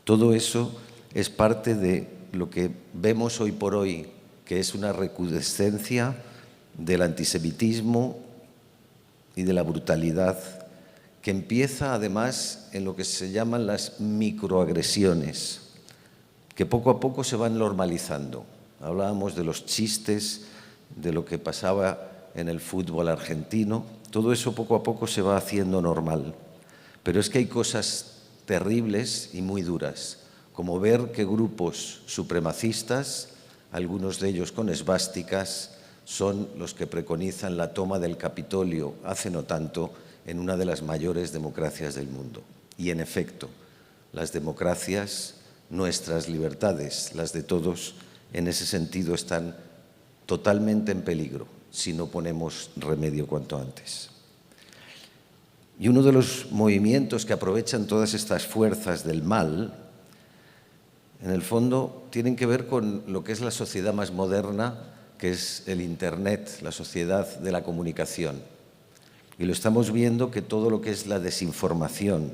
Speaker 7: Todo eso es parte de lo que vemos hoy por hoy, que es una recrudescencia del antisemitismo y de la brutalidad, que empieza además en lo que se llaman las microagresiones, que poco a poco se van normalizando. Hablábamos de los chistes, de lo que pasaba en el fútbol argentino, todo eso poco a poco se va haciendo normal. Pero es que hay cosas terribles y muy duras, como ver que grupos supremacistas, algunos de ellos con esvásticas, son los que preconizan la toma del Capitolio hace no tanto en una de las mayores democracias del mundo. Y en efecto, las democracias, nuestras libertades, las de todos, en ese sentido están totalmente en peligro si no ponemos remedio cuanto antes. Y uno de los movimientos que aprovechan todas estas fuerzas del mal, en el fondo, tienen que ver con lo que es la sociedad más moderna, que es el Internet, la sociedad de la comunicación. Y lo estamos viendo que todo lo que es la desinformación,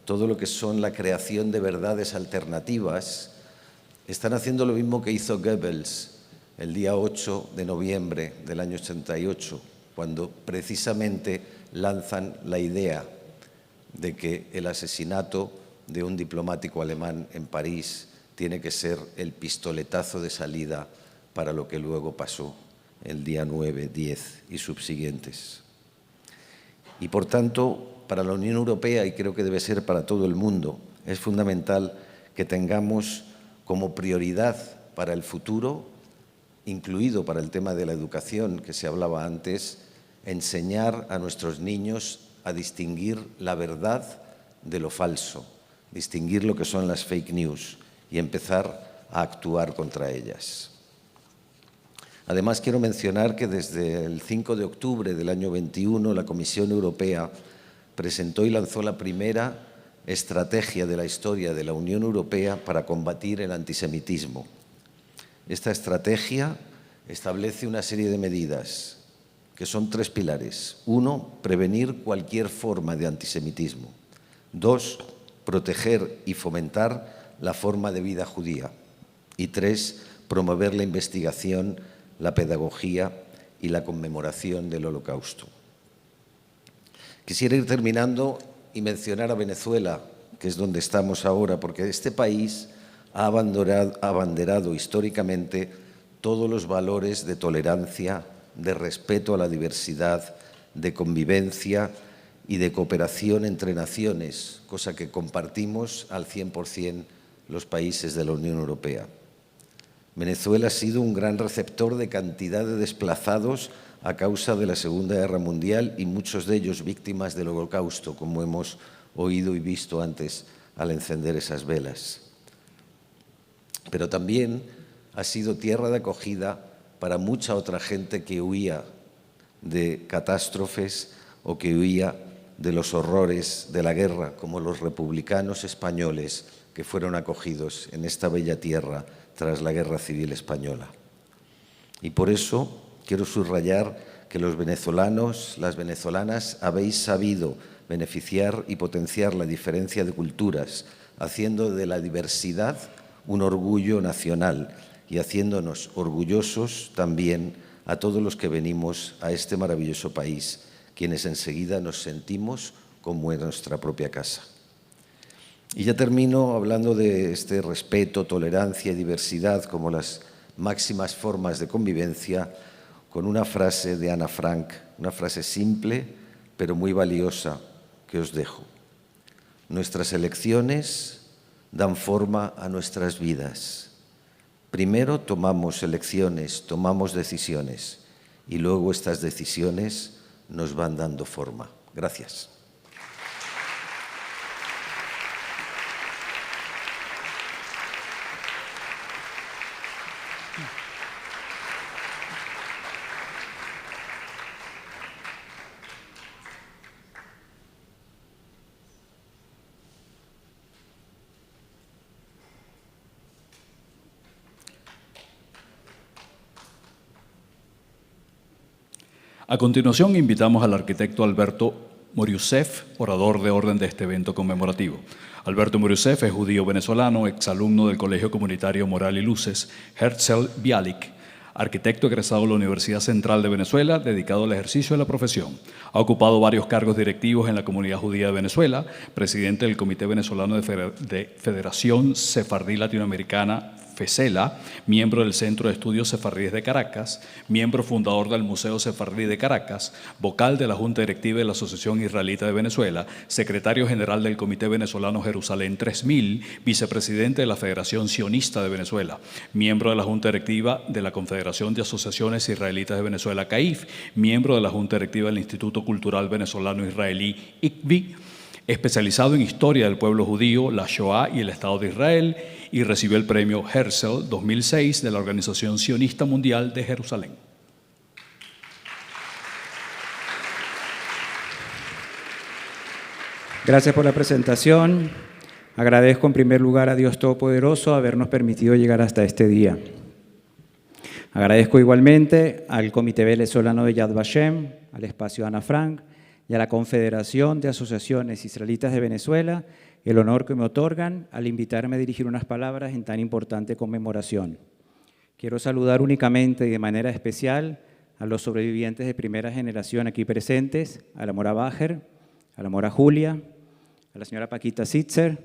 Speaker 7: todo lo que son la creación de verdades alternativas, están haciendo lo mismo que hizo Goebbels el día 8 de noviembre del año 88, cuando precisamente lanzan la idea de que el asesinato de un diplomático alemán en París tiene que ser el pistoletazo de salida para lo que luego pasó el día 9, 10 y subsiguientes. Y por tanto, para la Unión Europea, y creo que debe ser para todo el mundo, es fundamental que tengamos como prioridad para el futuro, incluido para el tema de la educación que se hablaba antes, enseñar a nuestros niños a distinguir la verdad de lo falso, distinguir lo que son las fake news y empezar a actuar contra ellas. Además, quiero mencionar que desde el 5 de octubre del año 21 la Comisión Europea presentó y lanzó la primera estrategia de la historia de la Unión Europea para combatir el antisemitismo. Esta estrategia establece una serie de medidas que son 3 pilares. 1, prevenir cualquier forma de antisemitismo. 2, proteger y fomentar la forma de vida judía. Y 3, promover la investigación, la pedagogía y la conmemoración del Holocausto. Quisiera ir terminando y mencionar a Venezuela, que es donde estamos ahora, porque este país ha abanderado históricamente todos los valores de tolerancia, de respeto a la diversidad, de convivencia y de cooperación entre naciones, cosa que compartimos al 100% los países de la Unión Europea. Venezuela ha sido un gran receptor de cantidad de desplazados a causa de la Segunda Guerra Mundial y muchos de ellos víctimas del Holocausto, como hemos oído y visto antes al encender esas velas. Pero también ha sido tierra de acogida para mucha otra gente que huía de catástrofes o que huía de los horrores de la guerra, como los republicanos españoles que fueron acogidos en esta bella tierra tras la Guerra Civil Española. Y por eso quiero subrayar que los venezolanos, las venezolanas, habéis sabido beneficiar y potenciar la diferencia de culturas, haciendo de la diversidad un orgullo nacional y haciéndonos orgullosos también a todos los que venimos a este maravilloso país, quienes enseguida nos sentimos como en nuestra propia casa. Y ya termino hablando de este respeto, tolerancia y diversidad como las máximas formas de convivencia con una frase de Ana Frank, una frase simple pero muy valiosa que os dejo. Nuestras elecciones dan forma a nuestras vidas. Primero tomamos elecciones, tomamos decisiones y luego estas decisiones nos van dando forma. Gracias.
Speaker 1: A continuación, invitamos al arquitecto Alberto Moriusef, orador de orden de este evento conmemorativo. Alberto Moriusef es judío venezolano, exalumno del Colegio Comunitario Moral y Luces, Herzl Bialik, arquitecto egresado de la Universidad Central de Venezuela, dedicado al ejercicio de la profesión. Ha ocupado varios cargos directivos en la comunidad judía de Venezuela, presidente del Comité Venezolano de Federación Sefardí Latinoamericana, FESELA, miembro del Centro de Estudios Sefardíes de Caracas, miembro fundador del Museo Sefardí de Caracas, vocal de la Junta Directiva de la Asociación Israelita de Venezuela, secretario general del Comité Venezolano Jerusalén 3000, vicepresidente de la Federación Sionista de Venezuela, miembro de la Junta Directiva de la Confederación de Asociaciones Israelitas de Venezuela, CAIF, miembro de la Junta Directiva del Instituto Cultural Venezolano Israelí, ICVI, especializado en historia del pueblo judío, la Shoah y el Estado de Israel, y recibió el premio Herzl 2006 de la Organización Sionista Mundial de Jerusalén.
Speaker 8: Gracias por la presentación. Agradezco en primer lugar a Dios Todopoderoso habernos permitido llegar hasta este día. Agradezco igualmente al Comité Venezolano de Yad Vashem, al Espacio Ana Frank y a la Confederación de Asociaciones Israelitas de Venezuela el honor que me otorgan al invitarme a dirigir unas palabras en tan importante conmemoración. Quiero saludar únicamente y de manera especial a los sobrevivientes de primera generación aquí presentes, a la Mora Bajer, a la Mora Julia, a la señora Paquita Sitzer,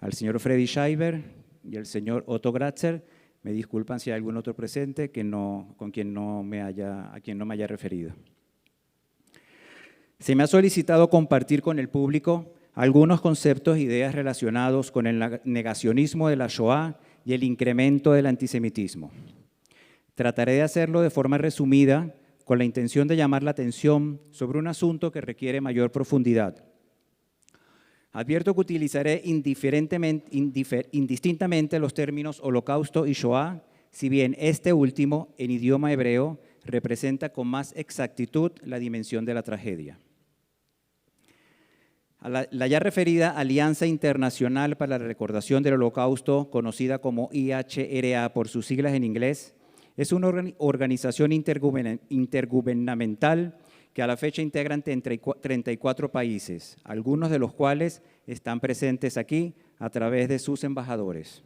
Speaker 8: al señor Freddy Scheiber y al señor Otto Gratzer. Me disculpan si hay algún otro presente a quien no me haya referido. Se me ha solicitado compartir con el público algunos conceptos e ideas relacionados con el negacionismo de la Shoah y el incremento del antisemitismo. Trataré de hacerlo de forma resumida, con la intención de llamar la atención sobre un asunto que requiere mayor profundidad. Advierto que utilizaré indistintamente los términos holocausto y Shoah, si bien este último, en idioma hebreo, representa con más exactitud la dimensión de la tragedia. La ya referida Alianza Internacional para la Recordación del Holocausto, conocida como IHRA por sus siglas en inglés, es una organización intergubernamental que a la fecha integran 34 países, algunos de los cuales están presentes aquí a través de sus embajadores.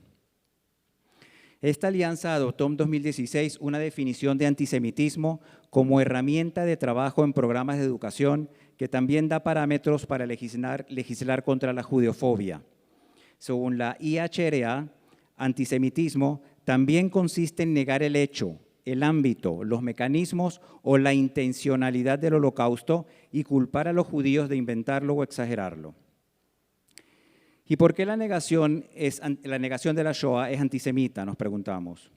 Speaker 8: Esta alianza adoptó en 2016 una definición de antisemitismo como herramienta de trabajo en programas de educación que también da parámetros para legislar contra la judeofobia. Según la IHRA, antisemitismo también consiste en negar el hecho, el ámbito, los mecanismos o la intencionalidad del holocausto y culpar a los judíos de inventarlo o exagerarlo. ¿Y por qué la negación de la Shoah es antisemita? Nos preguntamos.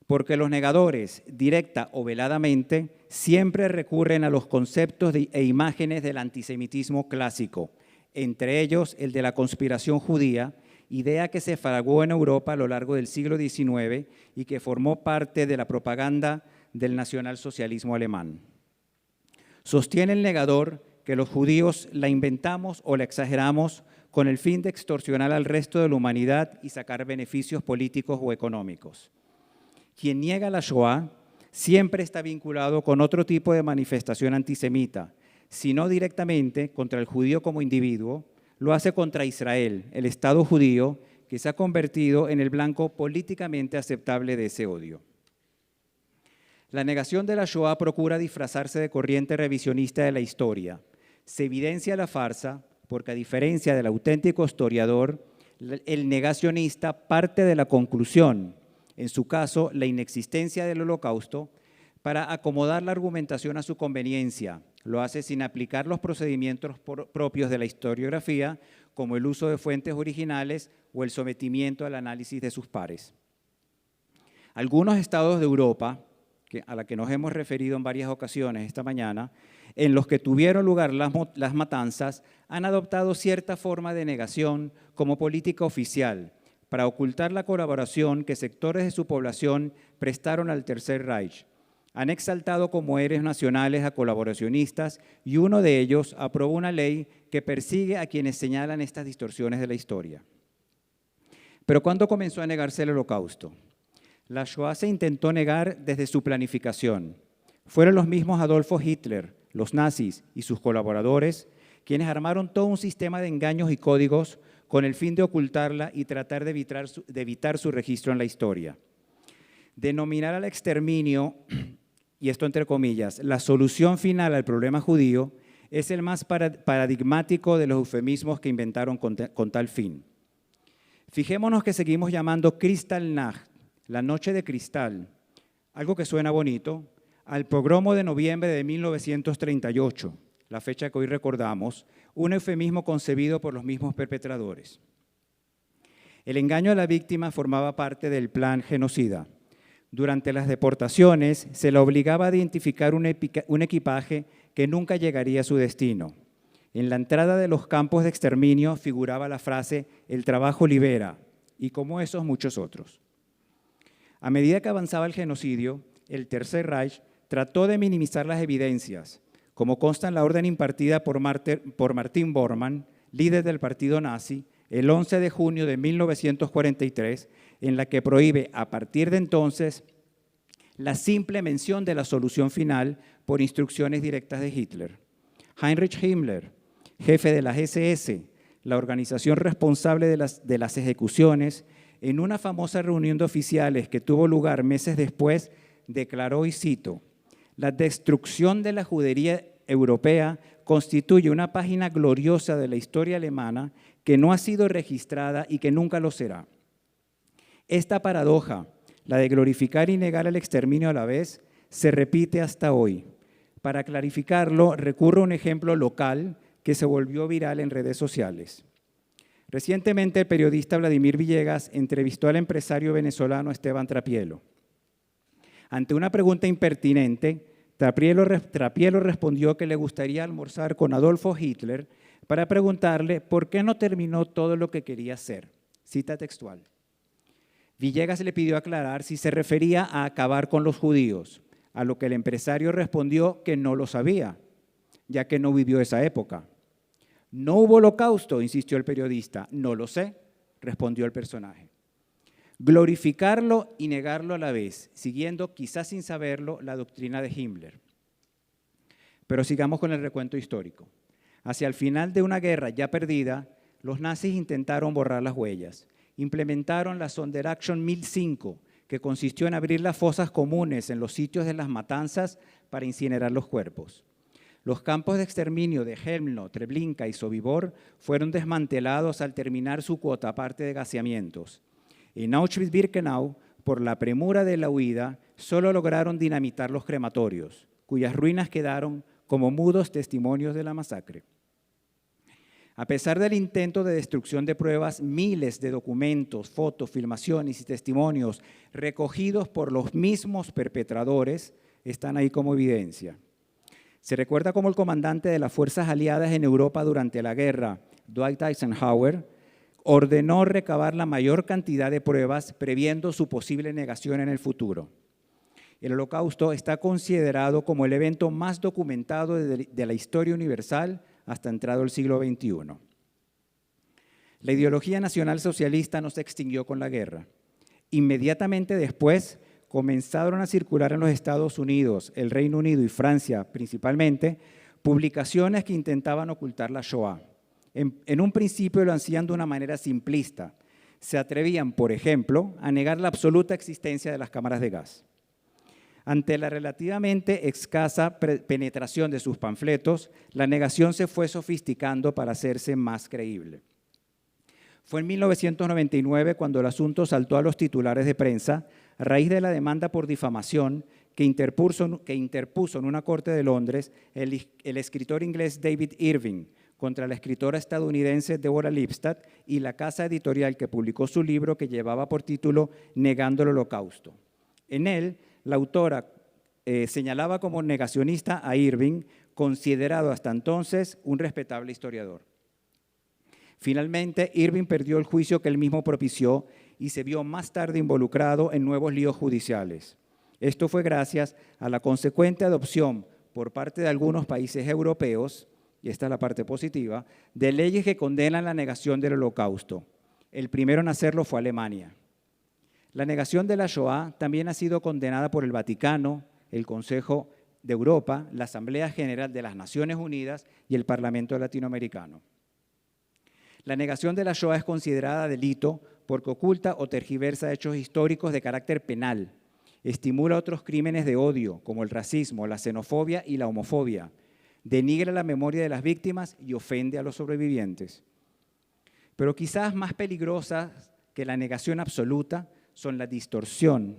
Speaker 8: Porque los negadores, directa o veladamente, siempre recurren a los conceptos e imágenes del antisemitismo clásico, entre ellos el de la conspiración judía, idea que se fraguó en Europa a lo largo del siglo XIX y que formó parte de la propaganda del nacionalsocialismo alemán. Sostiene el negador que los judíos la inventamos o la exageramos con el fin de extorsionar al resto de la humanidad y sacar beneficios políticos o económicos. Quien niega la Shoah siempre está vinculado con otro tipo de manifestación antisemita, si no directamente contra el judío como individuo, lo hace contra Israel, el Estado judío, que se ha convertido en el blanco políticamente aceptable de ese odio. La negación de la Shoah procura disfrazarse de corriente revisionista de la historia. Se evidencia la farsa porque, a diferencia del auténtico historiador, el negacionista parte de la conclusión, en su caso, la inexistencia del holocausto, para acomodar la argumentación a su conveniencia. Lo hace sin aplicar los procedimientos propios de la historiografía, como el uso de fuentes originales o el sometimiento al análisis de sus pares. Algunos estados de Europa, a la que nos hemos referido en varias ocasiones esta mañana, en los que tuvieron lugar las matanzas, han adoptado cierta forma de negación como política oficial para ocultar la colaboración que sectores de su población prestaron al Tercer Reich. Han exaltado como héroes nacionales a colaboracionistas y uno de ellos aprobó una ley que persigue a quienes señalan estas distorsiones de la historia. Pero ¿cuándo comenzó a negarse el holocausto? La Shoah se intentó negar desde su planificación, Fueron los mismos Adolfo Hitler, los nazis y sus colaboradores quienes armaron todo un sistema de engaños y códigos con el fin de ocultarla y tratar de evitar su registro en la historia. Denominar al exterminio, y esto entre comillas, la solución final al problema judío, es el más paradigmático de los eufemismos que inventaron con tal fin. Fijémonos que seguimos llamando Kristallnacht, la noche de cristal, algo que suena bonito, al pogromo de noviembre de 1938, la fecha que hoy recordamos, un eufemismo concebido por los mismos perpetradores. El engaño a la víctima formaba parte del plan genocida. Durante las deportaciones se la obligaba a identificar un equipaje que nunca llegaría a su destino. En la entrada de los campos de exterminio figuraba la frase «el trabajo libera», y como esos muchos otros. A medida que avanzaba el genocidio, el Tercer Reich trató de minimizar las evidencias, como consta en la orden impartida por Martin Bormann, líder del partido nazi, el 11 de junio de 1943, en la que prohíbe a partir de entonces la simple mención de la solución final por instrucciones directas de Hitler. Heinrich Himmler, jefe de las SS, la organización responsable de las ejecuciones, en una famosa reunión de oficiales que tuvo lugar meses después, declaró, y cito, «La destrucción de la judería europea constituye una página gloriosa de la historia alemana que no ha sido registrada y que nunca lo será. Esta paradoja, la de glorificar y negar el exterminio a la vez, se repite hasta hoy. Para clarificarlo, recurro a un ejemplo local que se volvió viral en redes sociales. Recientemente, el periodista Vladimir Villegas entrevistó al empresario venezolano Esteban Trapielo. Ante una pregunta impertinente, Trapielo respondió que le gustaría almorzar con Adolfo Hitler para preguntarle por qué no terminó todo lo que quería hacer. Cita textual. Villegas le pidió aclarar si se refería a acabar con los judíos, a lo que el empresario respondió que no lo sabía, ya que no vivió esa época. «No hubo holocausto», insistió el periodista. «No lo sé», respondió el personaje. Glorificarlo y negarlo a la vez, siguiendo, quizás sin saberlo, la doctrina de Himmler. Pero sigamos con el recuento histórico. Hacia el final de una guerra ya perdida, los nazis intentaron borrar las huellas. Implementaron la Sonderaktion 1005, que consistió en abrir las fosas comunes en los sitios de las matanzas para incinerar los cuerpos. Los campos de exterminio de Helmno, Treblinka y Sobibor fueron desmantelados al terminar su cuota parte de gaseamientos. En Auschwitz-Birkenau, por la premura de la huida, solo lograron dinamitar los crematorios, cuyas ruinas quedaron como mudos testimonios de la masacre. A pesar del intento de destrucción de pruebas, miles de documentos, fotos, filmaciones y testimonios recogidos por los mismos perpetradores están ahí como evidencia. Se recuerda cómo el comandante de las fuerzas aliadas en Europa durante la guerra, Dwight Eisenhower, ordenó recabar la mayor cantidad de pruebas previendo su posible negación en el futuro. El Holocausto está considerado como el evento más documentado de la historia universal hasta entrado el siglo XXI. La ideología nacionalsocialista no se extinguió con la guerra. Inmediatamente después comenzaron a circular en los Estados Unidos, el Reino Unido y Francia principalmente, publicaciones que intentaban ocultar la Shoah. En un principio lo hacían de una manera simplista. Se atrevían, por ejemplo, a negar la absoluta existencia de las cámaras de gas. Ante la relativamente escasa penetración de sus panfletos, la negación se fue sofisticando para hacerse más creíble. Fue en 1999 cuando el asunto saltó a los titulares de prensa a raíz de la demanda por difamación que interpuso en una corte de Londres el escritor inglés David Irving contra la escritora estadounidense Deborah Lipstadt y la casa editorial que publicó su libro que llevaba por título Negando el Holocausto. En él, la autora señalaba como negacionista a Irving, considerado hasta entonces un respetable historiador. Finalmente, Irving perdió el juicio que él mismo propició y se vio más tarde involucrado en nuevos líos judiciales. Esto fue gracias a la consecuente adopción por parte de algunos países europeos, y esta es la parte positiva, de leyes que condenan la negación del Holocausto. El primero en hacerlo fue Alemania. La negación de la Shoah también ha sido condenada por el Vaticano, el Consejo de Europa, la Asamblea General de las Naciones Unidas y el Parlamento Latinoamericano. La negación de la Shoah es considerada delito porque oculta o tergiversa hechos históricos de carácter penal, estimula otros crímenes de odio, como el racismo, la xenofobia y la homofobia, denigra la memoria de las víctimas y ofende a los sobrevivientes. Pero quizás más peligrosas que la negación absoluta son la distorsión,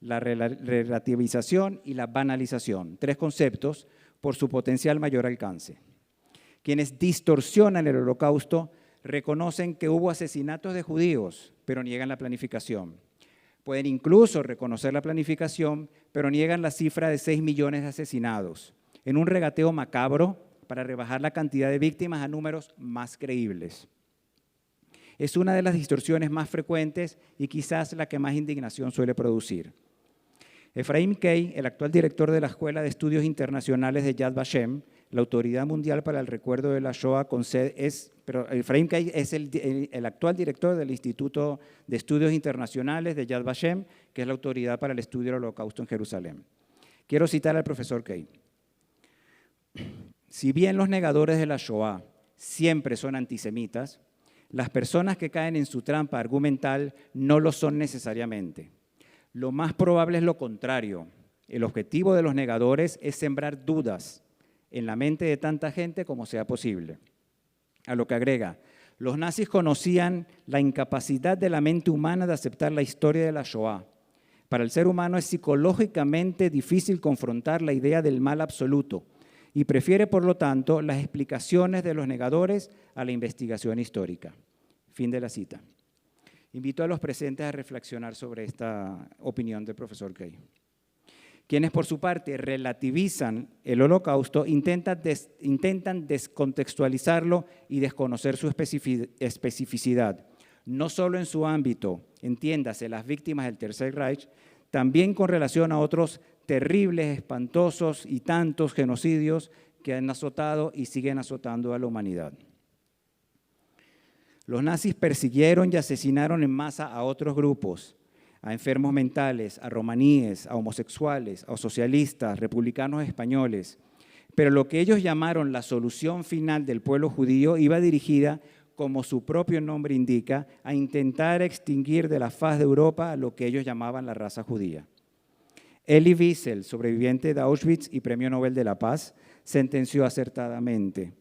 Speaker 8: la relativización y la banalización, tres conceptos por su potencial mayor alcance. Quienes distorsionan el Holocausto reconocen que hubo asesinatos de judíos, pero niegan la planificación. Pueden incluso reconocer la planificación, pero niegan la cifra de 6 millones de asesinados, en un regateo macabro para rebajar la cantidad de víctimas a números más creíbles. Es una de las distorsiones más frecuentes y quizás la que más indignación suele producir. Efraim Kay, el actual director de la Escuela de Estudios Internacionales de Yad Vashem, la Autoridad Mundial para el Recuerdo de la Shoah, Efraim Kay es el actual director del Instituto de Estudios Internacionales de Yad Vashem, que es la Autoridad para el Estudio del Holocausto en Jerusalén. Quiero citar al profesor Kay. Si bien los negadores de la Shoah siempre son antisemitas, las personas que caen en su trampa argumental no lo son necesariamente. Lo más probable es lo contrario. El objetivo de los negadores es sembrar dudas en la mente de tanta gente como sea posible. A lo que agrega, los nazis conocían la incapacidad de la mente humana de aceptar la historia de la Shoah. Para el ser humano es psicológicamente difícil confrontar la idea del mal absoluto y prefiere, por lo tanto, las explicaciones de los negadores a la investigación histórica. Fin de la cita. Invito a los presentes a reflexionar sobre esta opinión del profesor Kay. Quienes, por su parte, relativizan el Holocausto, intentan descontextualizarlo y desconocer su especificidad, no solo en su ámbito, entiéndase, las víctimas del Tercer Reich, también con relación a otros terribles, espantosos y tantos genocidios que han azotado y siguen azotando a la humanidad. Los nazis persiguieron y asesinaron en masa a otros grupos, a enfermos mentales, a romaníes, a homosexuales, a socialistas, republicanos españoles. Pero lo que ellos llamaron la solución final del pueblo judío iba dirigida, como su propio nombre indica, a intentar extinguir de la faz de Europa a lo que ellos llamaban la raza judía. Elie Wiesel, sobreviviente de Auschwitz y Premio Nobel de la Paz, sentenció acertadamente: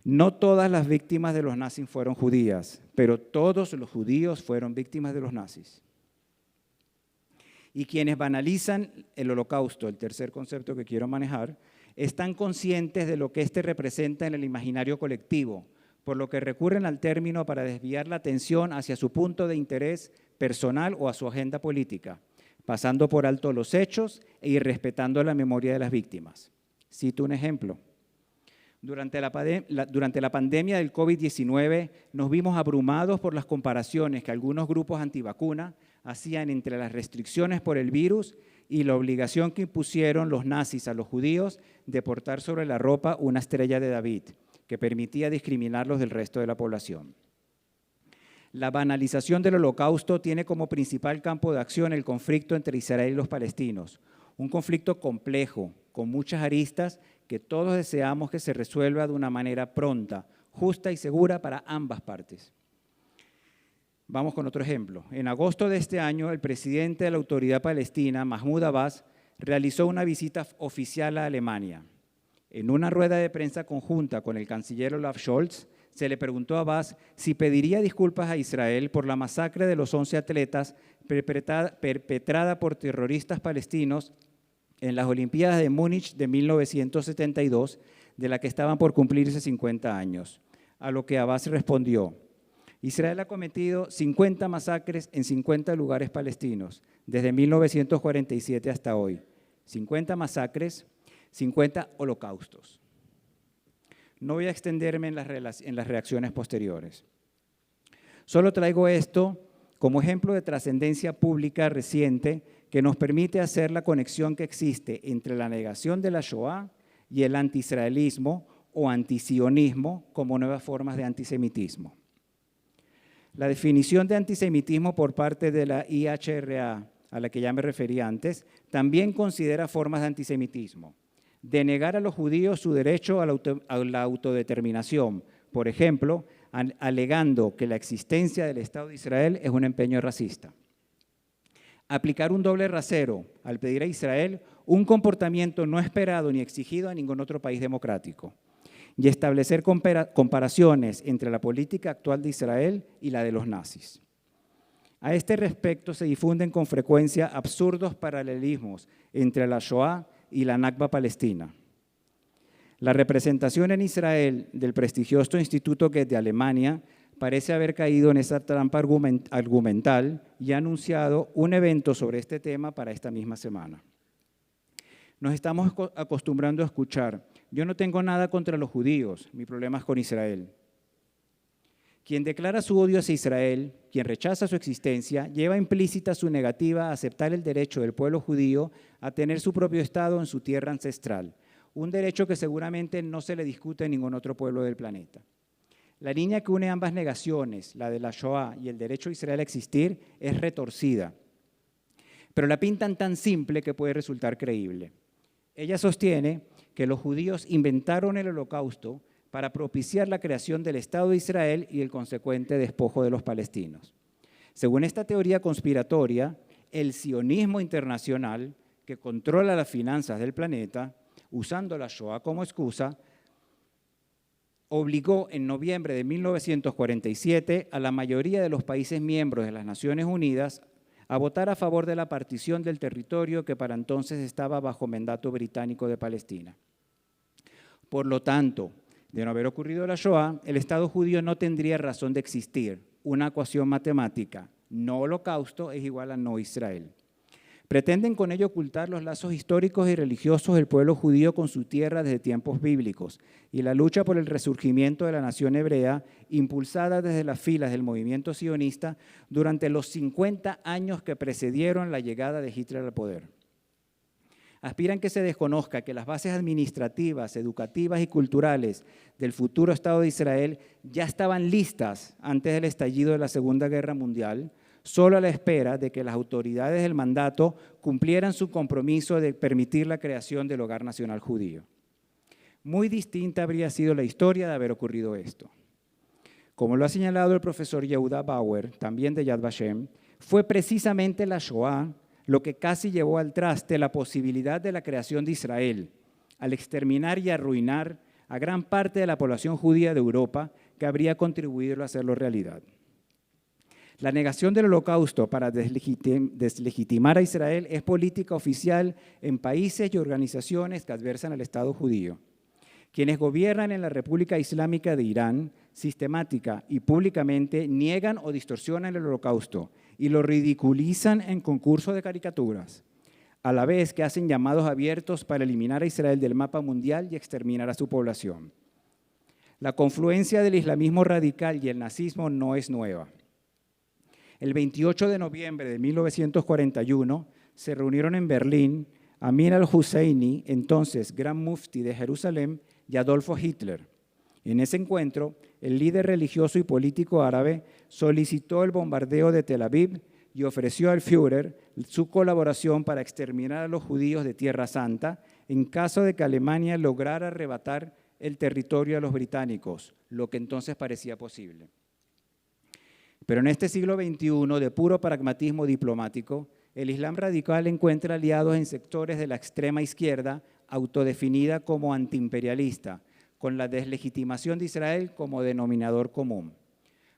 Speaker 8: no todas las víctimas de los nazis fueron judías, pero todos los judíos fueron víctimas de los nazis. Y quienes banalizan el Holocausto, el tercer concepto que quiero manejar, están conscientes de lo que éste representa en el imaginario colectivo, por lo que recurren al término para desviar la atención hacia su punto de interés personal o a su agenda política, pasando por alto los hechos e irrespetando la memoria de las víctimas. Cito un ejemplo. Durante la pandemia del COVID-19 nos vimos abrumados por las comparaciones que algunos grupos antivacuna hacían entre las restricciones por el virus y la obligación que impusieron los nazis a los judíos de portar sobre la ropa una estrella de David, que permitía discriminarlos del resto de la población. La banalización del Holocausto tiene como principal campo de acción el conflicto entre Israel y los palestinos, un conflicto complejo, con muchas aristas que todos deseamos que se resuelva de una manera pronta, justa y segura para ambas partes. Vamos con otro ejemplo. En agosto de este año, el presidente de la Autoridad Palestina, Mahmoud Abbas, realizó una visita oficial a Alemania. En una rueda de prensa conjunta con el canciller Olaf Scholz, se le preguntó a Abbas si pediría disculpas a Israel por la masacre de los 11 atletas perpetrada por terroristas palestinos en las Olimpiadas de Múnich de 1972, de la que estaban por cumplirse 50 años. A lo que Abbas respondió: Israel ha cometido 50 masacres en 50 lugares palestinos, desde 1947 hasta hoy. 50 masacres, 50 holocaustos. No voy a extenderme en las reacciones posteriores. Solo traigo esto como ejemplo de trascendencia pública reciente que nos permite hacer la conexión que existe entre la negación de la Shoah y el antiisraelismo o antisionismo como nuevas formas de antisemitismo. La definición de antisemitismo por parte de la IHRA a la que ya me referí antes, también considera formas de antisemitismo. Denegar a los judíos su derecho a la autodeterminación, por ejemplo, alegando que la existencia del Estado de Israel es un empeño racista. Aplicar un doble rasero al pedir a Israel un comportamiento no esperado ni exigido a ningún otro país democrático. Y establecer comparaciones entre la política actual de Israel y la de los nazis. A este respecto se difunden con frecuencia absurdos paralelismos entre la Shoah y la Nakba palestina. La representación en Israel del prestigioso Instituto Goethe de Alemania parece haber caído en esa trampa argumental y ha anunciado un evento sobre este tema para esta misma semana. Nos estamos acostumbrando a escuchar: yo no tengo nada contra los judíos, mi problema es con Israel. Quien declara su odio hacia Israel, quien rechaza su existencia, lleva implícita su negativa a aceptar el derecho del pueblo judío a tener su propio Estado en su tierra ancestral, un derecho que seguramente no se le discute en ningún otro pueblo del planeta. La línea que une ambas negaciones, la de la Shoah y el derecho de Israel a existir, es retorcida, pero la pintan tan simple que puede resultar creíble. Ella sostiene que los judíos inventaron el Holocausto para propiciar la creación del Estado de Israel y el consecuente despojo de los palestinos. Según esta teoría conspiratoria, el sionismo internacional, que controla las finanzas del planeta, usando la Shoah como excusa, obligó en noviembre de 1947 a la mayoría de los países miembros de las Naciones Unidas a votar a favor de la partición del territorio que para entonces estaba bajo mandato británico de Palestina. Por lo tanto, de no haber ocurrido la Shoah, el Estado judío no tendría razón de existir. Una ecuación matemática: no holocausto es igual a no Israel. Pretenden con ello ocultar los lazos históricos y religiosos del pueblo judío con su tierra desde tiempos bíblicos y la lucha por el resurgimiento de la nación hebrea, impulsada desde las filas del movimiento sionista durante los 50 años que precedieron la llegada de Hitler al poder. Aspiran que se desconozca que las bases administrativas, educativas y culturales del futuro Estado de Israel ya estaban listas antes del estallido de la Segunda Guerra Mundial, solo a la espera de que las autoridades del mandato cumplieran su compromiso de permitir la creación del Hogar Nacional Judío. Muy distinta habría sido la historia de haber ocurrido esto. Como lo ha señalado el profesor Yehuda Bauer, también de Yad Vashem, fue precisamente la Shoah lo que casi llevó al traste la posibilidad de la creación de Israel, al exterminar y arruinar a gran parte de la población judía de Europa que habría contribuido a hacerlo realidad. La negación del Holocausto para deslegitimar a Israel es política oficial en países y organizaciones que adversan al Estado judío. Quienes gobiernan en la República Islámica de Irán, sistemática y públicamente niegan o distorsionan el Holocausto y lo ridiculizan en concursos de caricaturas, a la vez que hacen llamados abiertos para eliminar a Israel del mapa mundial y exterminar a su población. La confluencia del islamismo radical y el nazismo no es nueva. El 28 de noviembre de 1941 se reunieron en Berlín Amir al-Husseini, entonces Gran Mufti de Jerusalén, y Adolfo Hitler. En ese encuentro, el líder religioso y político árabe solicitó el bombardeo de Tel Aviv y ofreció al Führer su colaboración para exterminar a los judíos de Tierra Santa en caso de que Alemania lograra arrebatar el territorio a los británicos, lo que entonces parecía posible. Pero en este siglo XXI, de puro pragmatismo diplomático, el Islam radical encuentra aliados en sectores de la extrema izquierda, autodefinida como antiimperialista, con la deslegitimación de Israel como denominador común.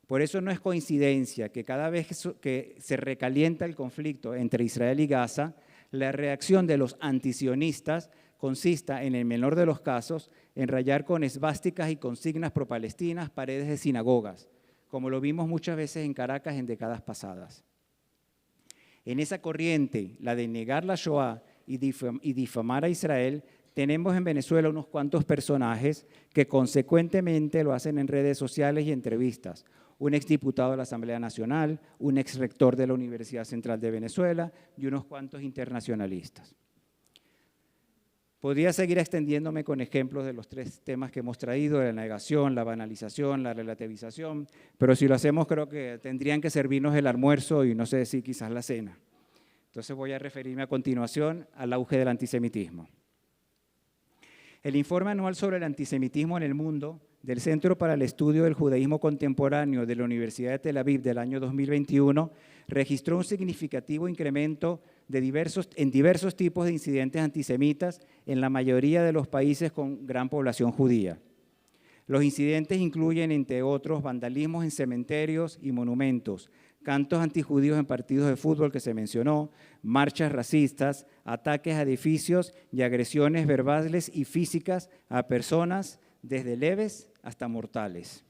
Speaker 8: Por eso no es coincidencia que cada vez que se recalienta el conflicto entre Israel y Gaza, la reacción de los antisionistas consista, en el menor de los casos, en rayar con esvásticas y consignas pro-palestinas paredes de sinagogas, como lo vimos muchas veces en Caracas en décadas pasadas. En esa corriente, la de negar la Shoah y difamar a Israel, tenemos en Venezuela unos cuantos personajes que consecuentemente lo hacen en redes sociales y entrevistas. Un exdiputado de la Asamblea Nacional, un exrector de la Universidad Central de Venezuela y unos cuantos internacionalistas. Podría seguir extendiéndome con ejemplos de los tres temas que hemos traído, de la negación, la banalización, la relativización, pero si lo hacemos creo que tendrían que servirnos el almuerzo y no sé si quizás la cena. Entonces voy a referirme a continuación al auge del antisemitismo. El informe anual sobre el antisemitismo en el mundo del Centro para el Estudio del Judaísmo Contemporáneo de la Universidad de Tel Aviv del año 2021 registró un significativo incremento en diversos tipos de incidentes antisemitas en la mayoría de los países con gran población judía. Los incidentes incluyen, entre otros, vandalismos en cementerios y monumentos, cantos antijudíos en partidos de fútbol que se mencionó, marchas racistas, ataques a edificios y agresiones verbales y físicas a personas desde leves hasta mortales.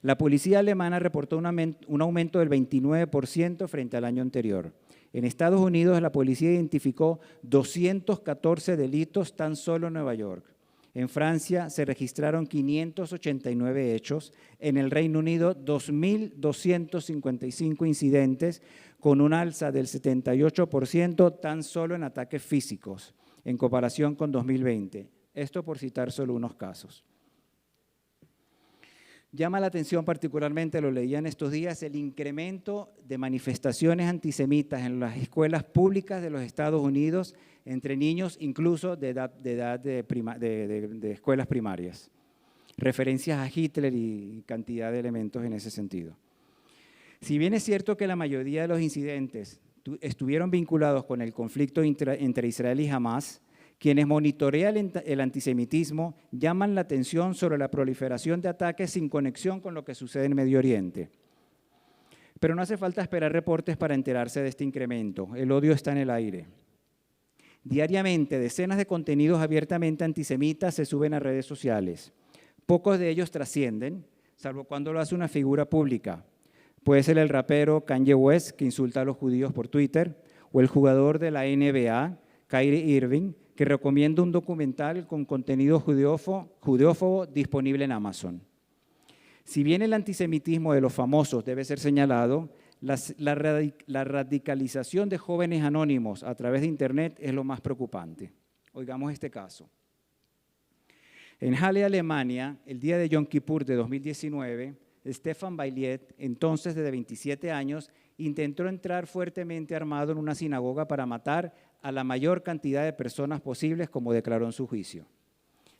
Speaker 8: La policía alemana reportó un aumento del 29% frente al año anterior. En Estados Unidos, la policía identificó 214 delitos tan solo en Nueva York. En Francia se registraron 589 hechos, en el Reino Unido 2.255 incidentes, con un alza del 78% tan solo en ataques físicos, en comparación con 2020. Esto por citar solo unos casos. Llama la atención particularmente, lo leía en estos días, el incremento de manifestaciones antisemitas en las escuelas públicas de los Estados Unidos entre niños incluso de edad de escuelas primarias. Referencias a Hitler y cantidad de elementos en ese sentido. Si bien es cierto que la mayoría de los incidentes estuvieron vinculados con el conflicto entre Israel y Hamás, quienes monitorean el antisemitismo llaman la atención sobre la proliferación de ataques sin conexión con lo que sucede en Medio Oriente. Pero no hace falta esperar reportes para enterarse de este incremento. El odio está en el aire. Diariamente, decenas de contenidos abiertamente antisemitas se suben a redes sociales. Pocos de ellos trascienden, salvo cuando lo hace una figura pública. Puede ser el rapero Kanye West, que insulta a los judíos por Twitter, o el jugador de la NBA, Kyrie Irving, que recomienda un documental con contenido judeófobo disponible en Amazon. Si bien el antisemitismo de los famosos debe ser señalado, la radicalización de jóvenes anónimos a través de Internet es lo más preocupante. Oigamos este caso. En Halle, Alemania, el día de Yom Kippur de 2019, Stefan Bailiet, entonces de 27 años, intentó entrar fuertemente armado en una sinagoga para matar a la mayor cantidad de personas posibles, como declaró en su juicio.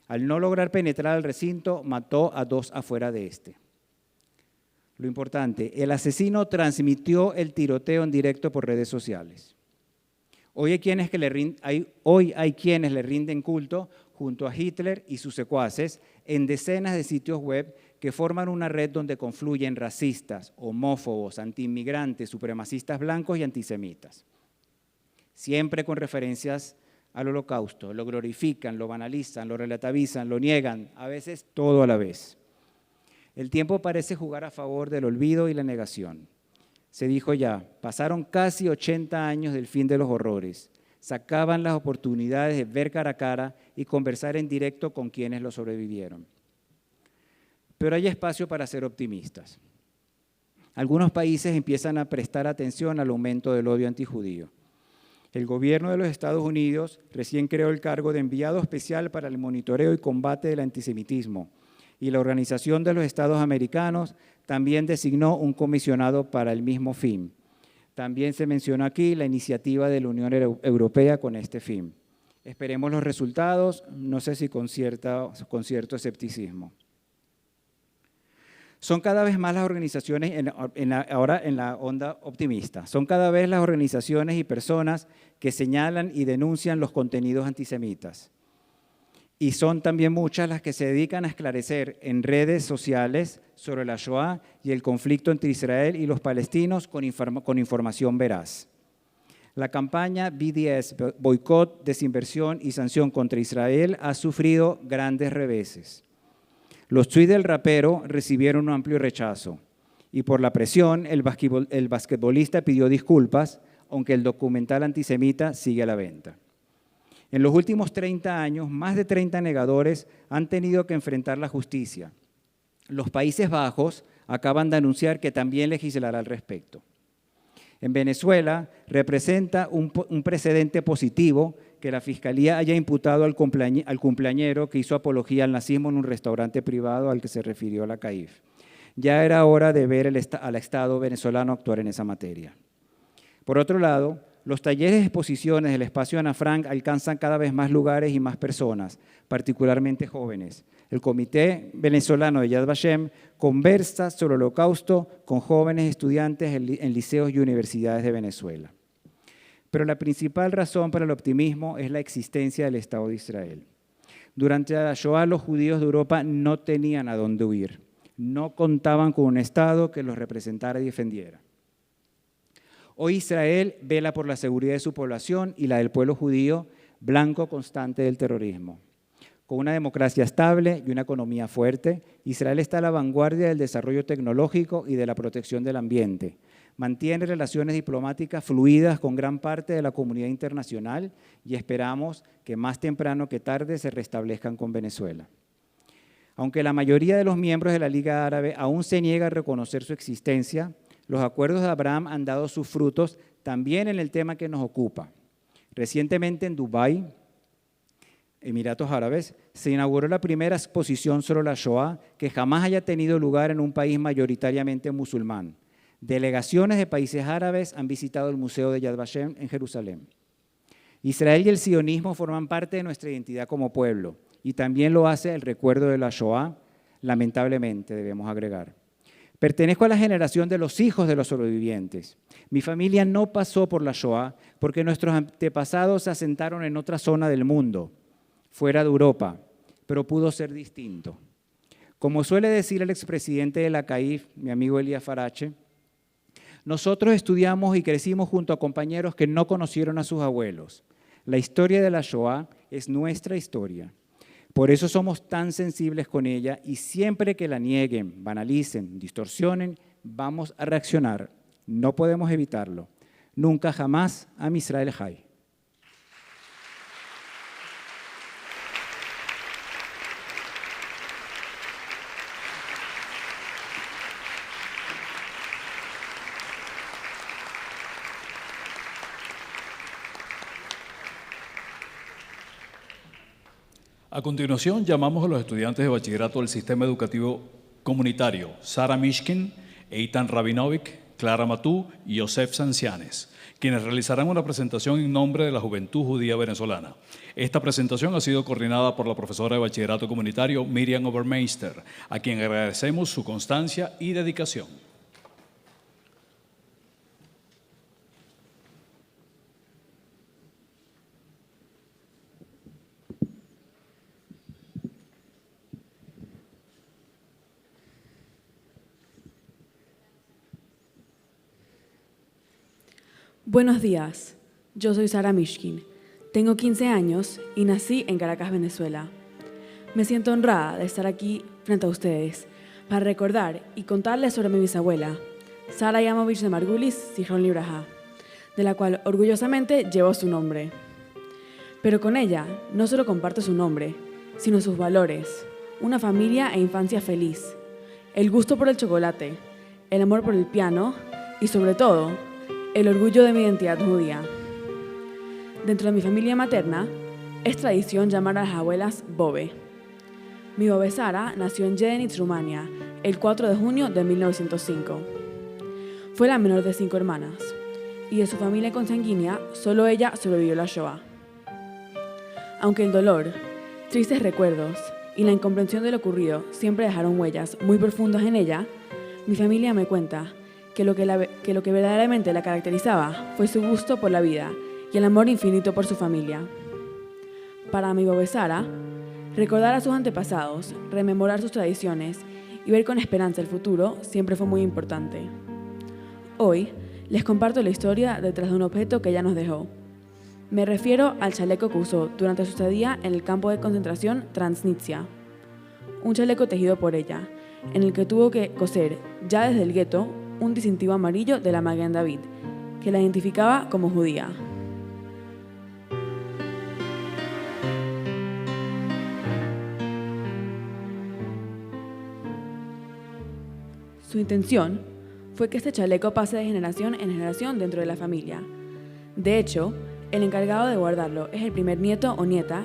Speaker 8: Al no lograr penetrar al recinto, mató a 2 afuera de este. Lo importante, el asesino transmitió el tiroteo en directo por redes sociales. Hoy hay quienes le rinden culto junto a Hitler y sus secuaces en decenas de sitios web que forman una red donde confluyen racistas, homófobos, antiinmigrantes, supremacistas blancos y antisemitas. Siempre con referencias al Holocausto. Lo glorifican, lo banalizan, lo relativizan, lo niegan, a veces todo a la vez. El tiempo parece jugar a favor del olvido y la negación. Se dijo ya, pasaron casi 80 años del fin de los horrores. Sacaban las oportunidades de ver cara a cara y conversar en directo con quienes lo sobrevivieron. Pero hay espacio para ser optimistas. Algunos países empiezan a prestar atención al aumento del odio antijudío. El gobierno de los Estados Unidos recién creó el cargo de enviado especial para el monitoreo y combate del antisemitismo, y la Organización de los Estados Americanos también designó un comisionado para el mismo fin. También se menciona aquí la iniciativa de la Unión Europea con este fin. Esperemos los resultados, no sé si con cierto escepticismo. Son cada vez más las organizaciones, ahora en la onda optimista, son cada vez las organizaciones y personas que señalan y denuncian los contenidos antisemitas. Y son también muchas las que se dedican a esclarecer en redes sociales sobre la Shoah y el conflicto entre Israel y los palestinos con información veraz. La campaña BDS, Boicot, Desinversión y Sanción contra Israel, ha sufrido grandes reveses. Los tweets del rapero recibieron un amplio rechazo y por la presión el basquetbolista pidió disculpas, aunque el documental antisemita sigue a la venta. En los últimos 30 años, más de 30 negadores han tenido que enfrentar la justicia. Los Países Bajos acaban de anunciar que también legislará al respecto. En Venezuela representa un precedente positivo que la Fiscalía haya imputado al cumpleañero que hizo apología al nazismo en un restaurante privado al que se refirió la CAIF. Ya era hora de ver al Estado venezolano actuar en esa materia. Por otro lado, los talleres de exposiciones del espacio Ana Frank alcanzan cada vez más lugares y más personas, particularmente jóvenes. El Comité Venezolano de Yad Vashem conversa sobre el Holocausto con jóvenes estudiantes en liceos y universidades de Venezuela. Pero la principal razón para el optimismo es la existencia del Estado de Israel. Durante la Shoah, los judíos de Europa no tenían a dónde huir. No contaban con un Estado que los representara y defendiera. Hoy Israel vela por la seguridad de su población y la del pueblo judío, blanco constante del terrorismo. Con una democracia estable y una economía fuerte, Israel está a la vanguardia del desarrollo tecnológico y de la protección del ambiente. Mantiene relaciones diplomáticas fluidas con gran parte de la comunidad internacional y esperamos que más temprano que tarde se restablezcan con Venezuela. Aunque la mayoría de los miembros de la Liga Árabe aún se niega a reconocer su existencia, los acuerdos de Abraham han dado sus frutos también en el tema que nos ocupa. Recientemente en Dubái, Emiratos Árabes, se inauguró la primera exposición sobre la Shoah que jamás haya tenido lugar en un país mayoritariamente musulmán. Delegaciones de países árabes han visitado el Museo de Yad Vashem en Jerusalén. Israel y el sionismo forman parte de nuestra identidad como pueblo y también lo hace el recuerdo de la Shoah, lamentablemente debemos agregar. Pertenezco a la generación de los hijos de los sobrevivientes. Mi familia no pasó por la Shoah porque nuestros antepasados se asentaron en otra zona del mundo, fuera de Europa, pero pudo ser distinto. Como suele decir el expresidente de la CAIF, mi amigo Elías Farache, nosotros estudiamos y crecimos junto a compañeros que no conocieron a sus abuelos. La historia de la Shoah es nuestra historia. Por eso somos tan sensibles con ella y siempre que la nieguen, banalicen, distorsionen, vamos a reaccionar. No podemos evitarlo. Nunca jamás Am Israel Jai.
Speaker 1: A continuación, llamamos a los estudiantes de bachillerato del Sistema Educativo Comunitario, Sara Mishkin, Eitan Rabinovic, Clara Matú y Yosef Sancianes, quienes realizarán una presentación en nombre de la Juventud Judía Venezolana. Esta presentación ha sido coordinada por la profesora de bachillerato comunitario Miriam Obermeister, a quien agradecemos su constancia y dedicación.
Speaker 9: Buenos días, yo soy Sara Mishkin, tengo 15 años y nací en Caracas, Venezuela. Me siento honrada de estar aquí frente a ustedes para recordar y contarles sobre mi bisabuela, Sara Yamovich de Margulis, Zichron Libraja, de la cual orgullosamente llevo su nombre. Pero con ella no solo comparto su nombre, sino sus valores, una familia e infancia feliz, el gusto por el chocolate, el amor por el piano y sobre todo, el orgullo de mi identidad judía. Dentro de mi familia materna, es tradición llamar a las abuelas Bobe. Mi Bobe Sara nació en Jedenitz, Rumania, el 4 de junio de 1905. Fue la menor de 5 hermanas, y de su familia consanguínea, solo ella sobrevivió la Shoah. Aunque el dolor, tristes recuerdos y la incomprensión de lo ocurrido siempre dejaron huellas muy profundas en ella, mi familia me cuenta que lo que verdaderamente la caracterizaba fue su gusto por la vida y el amor infinito por su familia. Para mi Bobe Sara, recordar a sus antepasados, rememorar sus tradiciones y ver con esperanza el futuro siempre fue muy importante. Hoy les comparto la historia detrás de un objeto que ella nos dejó. Me refiero al chaleco que usó durante su estadía en el campo de concentración Transnistria. Un chaleco tejido por ella, en el que tuvo que coser, ya desde el gueto, un distintivo amarillo de la Maguen David, que la identificaba como judía. Su intención fue que este chaleco pase de generación en generación dentro de la familia. De hecho, el encargado de guardarlo es el primer nieto o nieta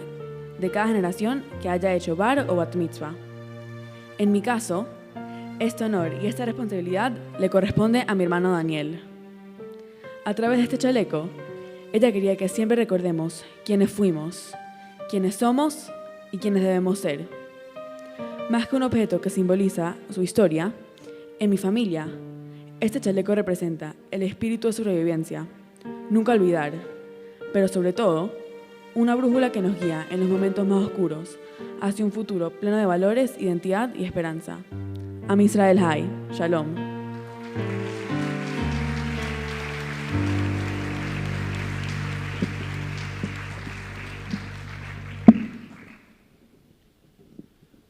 Speaker 9: de cada generación que haya hecho bar o bat mitzvah. En mi caso, este honor y esta responsabilidad le corresponde a mi hermano Daniel. A través de este chaleco, Ella quería que siempre recordemos quiénes fuimos, quiénes somos y quiénes debemos ser. Más que un objeto que simboliza su historia, en mi familia, este chaleco representa el espíritu de sobrevivencia, nunca olvidar, pero sobre todo, una brújula que nos guía en los momentos más oscuros hacia un futuro pleno de valores, identidad y esperanza. Am Israel Hay, Shalom.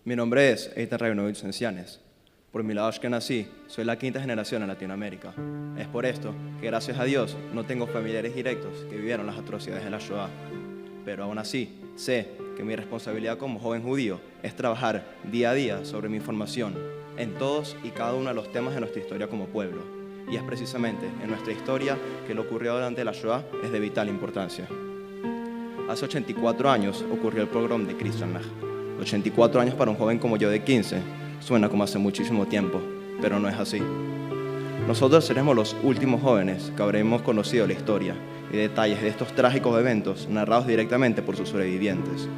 Speaker 10: Mi nombre es Eitan Rabinovich Cencianes. Por mi lado que nací, soy la quinta generación en Latinoamérica. Es por esto que, gracias a Dios, no tengo familiares directos que vivieron las atrocidades de la Shoah. Pero aún así, sé que mi responsabilidad como joven judío es trabajar día a día sobre mi formación en todos y cada uno de los temas de nuestra historia como pueblo. Y es precisamente en nuestra historia que lo ocurrido durante la Shoah es de vital importancia. Hace 84 años ocurrió el pogrom de Kristallnacht. 84 años para un joven como yo de 15 suena como hace muchísimo tiempo, pero no es así. Nosotros seremos los últimos jóvenes que habremos conocido la historia y detalles de estos trágicos eventos narrados directamente por sus sobrevivientes,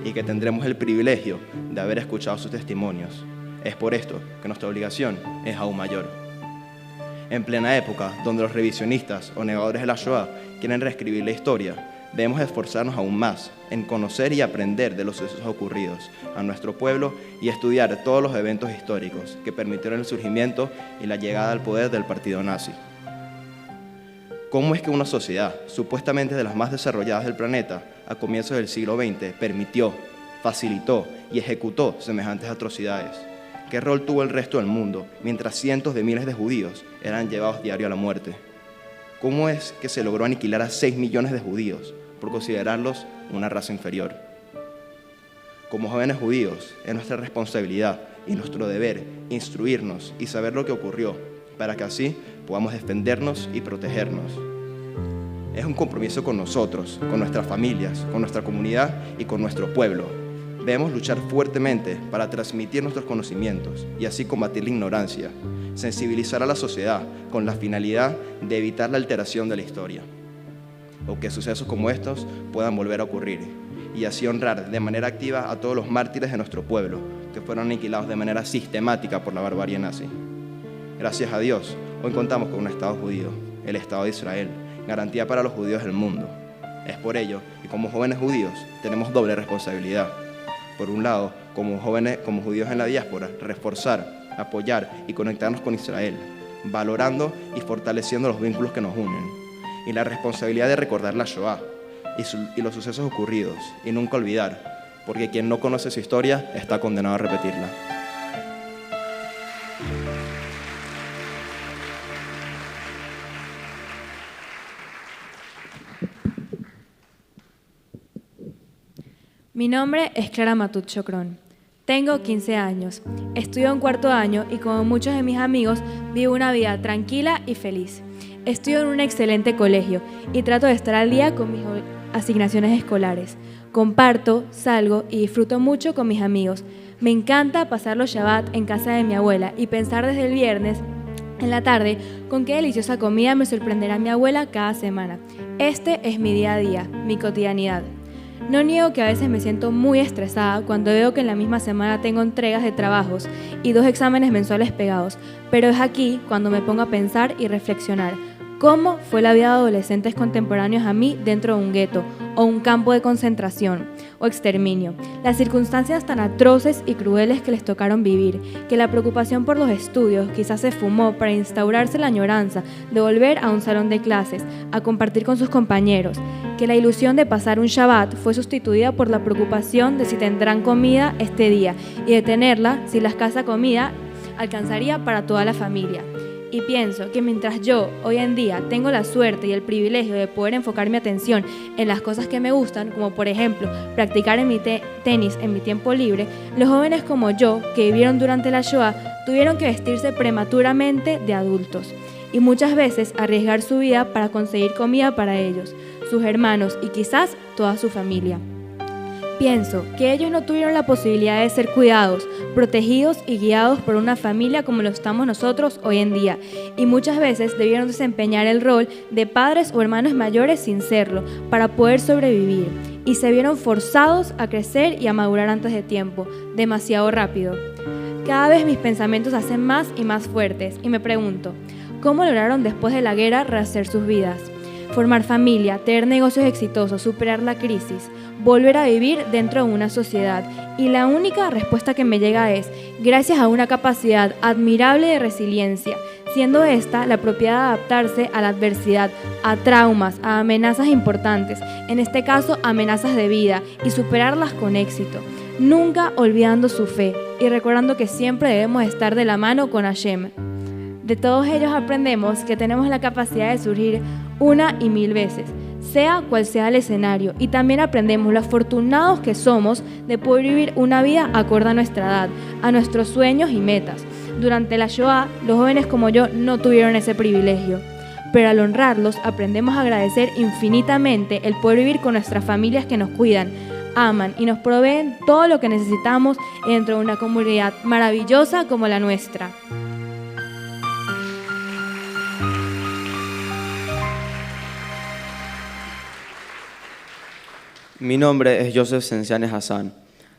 Speaker 10: y que tendremos el privilegio de haber escuchado sus testimonios. Es por esto que nuestra obligación es aún mayor. En plena época donde los revisionistas o negadores de la Shoah quieren reescribir la historia, debemos esforzarnos aún más en conocer y aprender de los sucesos ocurridos a nuestro pueblo y estudiar todos los eventos históricos que permitieron el surgimiento y la llegada al poder del partido nazi. ¿Cómo es que una sociedad, supuestamente de las más desarrolladas del planeta, a comienzos del siglo XX, permitió, facilitó y ejecutó semejantes atrocidades? ¿Qué rol tuvo el resto del mundo mientras cientos de miles de judíos eran llevados diario a la muerte? ¿Cómo es que se logró aniquilar a 6 millones de judíos por considerarlos una raza inferior? Como jóvenes judíos, es nuestra responsabilidad y nuestro deber instruirnos y saber lo que ocurrió, para que así podamos defendernos y protegernos. Es un compromiso con nosotros, con nuestras familias, con nuestra comunidad y con nuestro pueblo. Debemos luchar fuertemente para transmitir nuestros conocimientos y así combatir la ignorancia, sensibilizar a la sociedad con la finalidad de evitar la alteración de la historia, o que sucesos como estos puedan volver a ocurrir, y así honrar de manera activa a todos los mártires de nuestro pueblo que fueron aniquilados de manera sistemática por la barbarie nazi. Gracias a Dios, hoy contamos con un Estado judío, el Estado de Israel, garantía para los judíos del mundo. Es por ello que como jóvenes judíos tenemos doble responsabilidad. Por un lado, como judíos en la diáspora, reforzar, apoyar y conectarnos con Israel, valorando y fortaleciendo los vínculos que nos unen. Y la responsabilidad de recordar la Shoah y los sucesos ocurridos, y nunca olvidar, porque quien no conoce su historia está condenado a repetirla.
Speaker 11: Mi nombre es Clara Matut Chocrón. Tengo 15 años, estudio en cuarto año y como muchos de mis amigos vivo una vida tranquila y feliz. Estudio en un excelente colegio y trato de estar al día con mis asignaciones escolares. Comparto, salgo y disfruto mucho con mis amigos. Me encanta pasar los Shabbat en casa de mi abuela y pensar desde el viernes en la tarde con qué deliciosa comida me sorprenderá mi abuela cada semana. Este es mi día a día, mi cotidianidad. No niego que a veces me siento muy estresada cuando veo que en la misma semana tengo entregas de trabajos y 2 exámenes mensuales pegados, pero es aquí cuando me pongo a pensar y reflexionar. ¿Cómo fue la vida de adolescentes contemporáneos a mí dentro de un gueto o un campo de concentración o exterminio? Las circunstancias tan atroces y crueles que les tocaron vivir, que la preocupación por los estudios quizás se fumó para instaurarse la añoranza de volver a un salón de clases, a compartir con sus compañeros, que la ilusión de pasar un Shabbat fue sustituida por la preocupación de si tendrán comida este día y de tenerla si la escasa comida alcanzaría para toda la familia. Y pienso que mientras yo, hoy en día, tengo la suerte y el privilegio de poder enfocar mi atención en las cosas que me gustan, como por ejemplo, practicar en mi tenis en mi tiempo libre, los jóvenes como yo, que vivieron durante la Shoah, tuvieron que vestirse prematuramente de adultos y muchas veces arriesgar su vida para conseguir comida para ellos, sus hermanos y quizás toda su familia. Pienso que ellos no tuvieron la posibilidad de ser cuidados protegidos y guiados por una familia como lo estamos nosotros hoy en día, y muchas veces debieron desempeñar el rol de padres o hermanos mayores sin serlo, para poder sobrevivir, y se vieron forzados a crecer y a madurar antes de tiempo, demasiado rápido. Cada vez mis pensamientos se hacen más y más fuertes, y me pregunto, ¿cómo lograron después de la guerra rehacer sus vidas? Formar familia, tener negocios exitosos, superar la crisis, volver a vivir dentro de una sociedad. Y la única respuesta que me llega es, gracias a una capacidad admirable de resiliencia, siendo esta la propiedad de adaptarse a la adversidad, a traumas, a amenazas importantes, en este caso amenazas de vida, y superarlas con éxito, nunca olvidando su fe y recordando que siempre debemos estar de la mano con Hashem. De todos ellos aprendemos que tenemos la capacidad de surgir una y mil veces, sea cual sea el escenario, y también aprendemos lo afortunados que somos de poder vivir una vida acorde a nuestra edad, a nuestros sueños y metas. Durante la Shoah, los jóvenes como yo no tuvieron ese privilegio, pero al honrarlos aprendemos a agradecer infinitamente el poder vivir con nuestras familias que nos cuidan, aman y nos proveen todo lo que necesitamos dentro de una comunidad maravillosa como la nuestra.
Speaker 10: Mi nombre es Joseph Cencianes Hassan.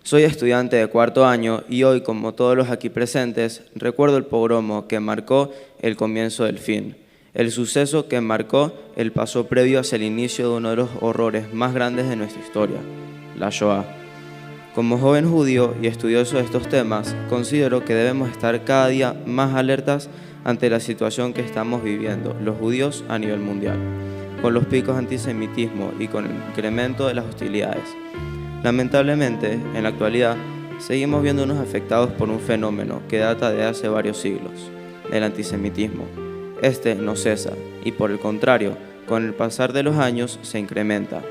Speaker 10: Soy estudiante de cuarto año y hoy, como todos los aquí presentes, recuerdo el pogromo que marcó el comienzo del fin, el suceso que marcó el paso previo hacia el inicio de uno de los horrores más grandes de nuestra historia, la Shoah. Como joven judío y estudioso de estos temas, considero que debemos estar cada día más alertas ante la situación que estamos viviendo los judíos a nivel mundial, con los picos de antisemitismo y con el incremento de las hostilidades. Lamentablemente, en la actualidad, seguimos viéndonos afectados por un fenómeno que data de hace varios siglos, el antisemitismo. Este no cesa y, por el contrario, con el pasar de los años se incrementa.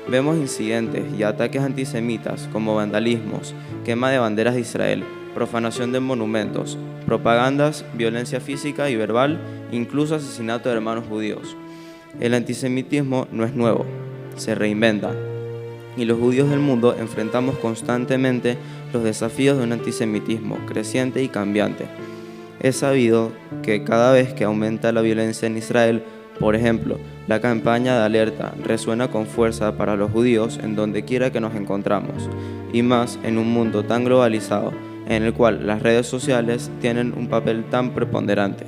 Speaker 10: Vemos incidentes y ataques antisemitas como vandalismos, quema de banderas de Israel, profanación de monumentos, propagandas, violencia física y verbal, incluso asesinato de hermanos judíos. El antisemitismo no es nuevo, se reinventa, y los judíos del mundo enfrentamos constantemente los desafíos de un antisemitismo creciente y cambiante. Es sabido que cada vez que aumenta la violencia en Israel, por ejemplo, la campaña de alerta resuena con fuerza para los judíos en donde quiera que nos encontramos, y más en un mundo tan globalizado en el cual las redes sociales tienen un papel tan preponderante.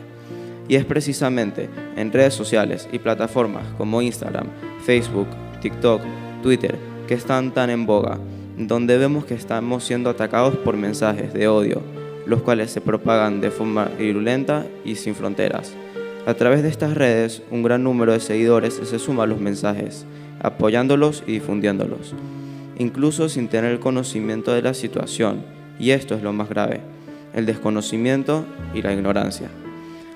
Speaker 10: Y es precisamente en redes sociales y plataformas como Instagram, Facebook, TikTok, Twitter, que están tan en boga, donde vemos que estamos siendo atacados por mensajes de odio, los cuales se propagan de forma virulenta y sin fronteras. A través de estas redes, un gran número de seguidores se suma a los mensajes, apoyándolos y difundiéndolos, incluso sin tener el conocimiento de la situación, y esto es lo más grave, el desconocimiento y la ignorancia.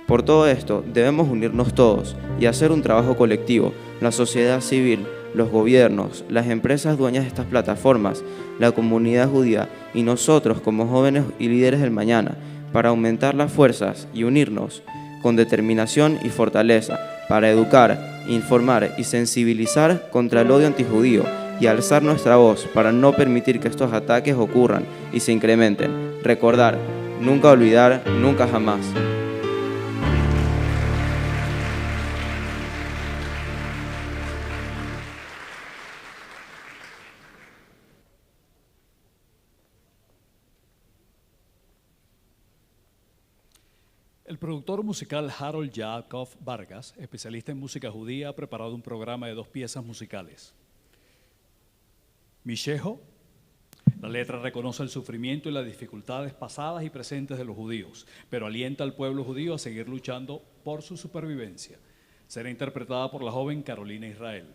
Speaker 10: Por todo esto, debemos unirnos todos y hacer un trabajo colectivo, la sociedad civil, los gobiernos, las empresas dueñas de estas plataformas, la comunidad judía y nosotros como jóvenes y líderes del mañana, para aumentar las fuerzas y unirnos con determinación y fortaleza para educar, informar y sensibilizar contra el odio antijudío y alzar nuestra voz para no permitir que estos ataques ocurran y se incrementen. Recordar, nunca olvidar, nunca jamás.
Speaker 1: El productor musical Harold Yaakov Vargas, especialista en música judía, ha preparado un programa de 2 piezas musicales. Mishejo, la letra reconoce el sufrimiento y las dificultades pasadas y presentes de los judíos, pero alienta al pueblo judío a seguir luchando por su supervivencia. Será interpretada por la joven Carolina Israel.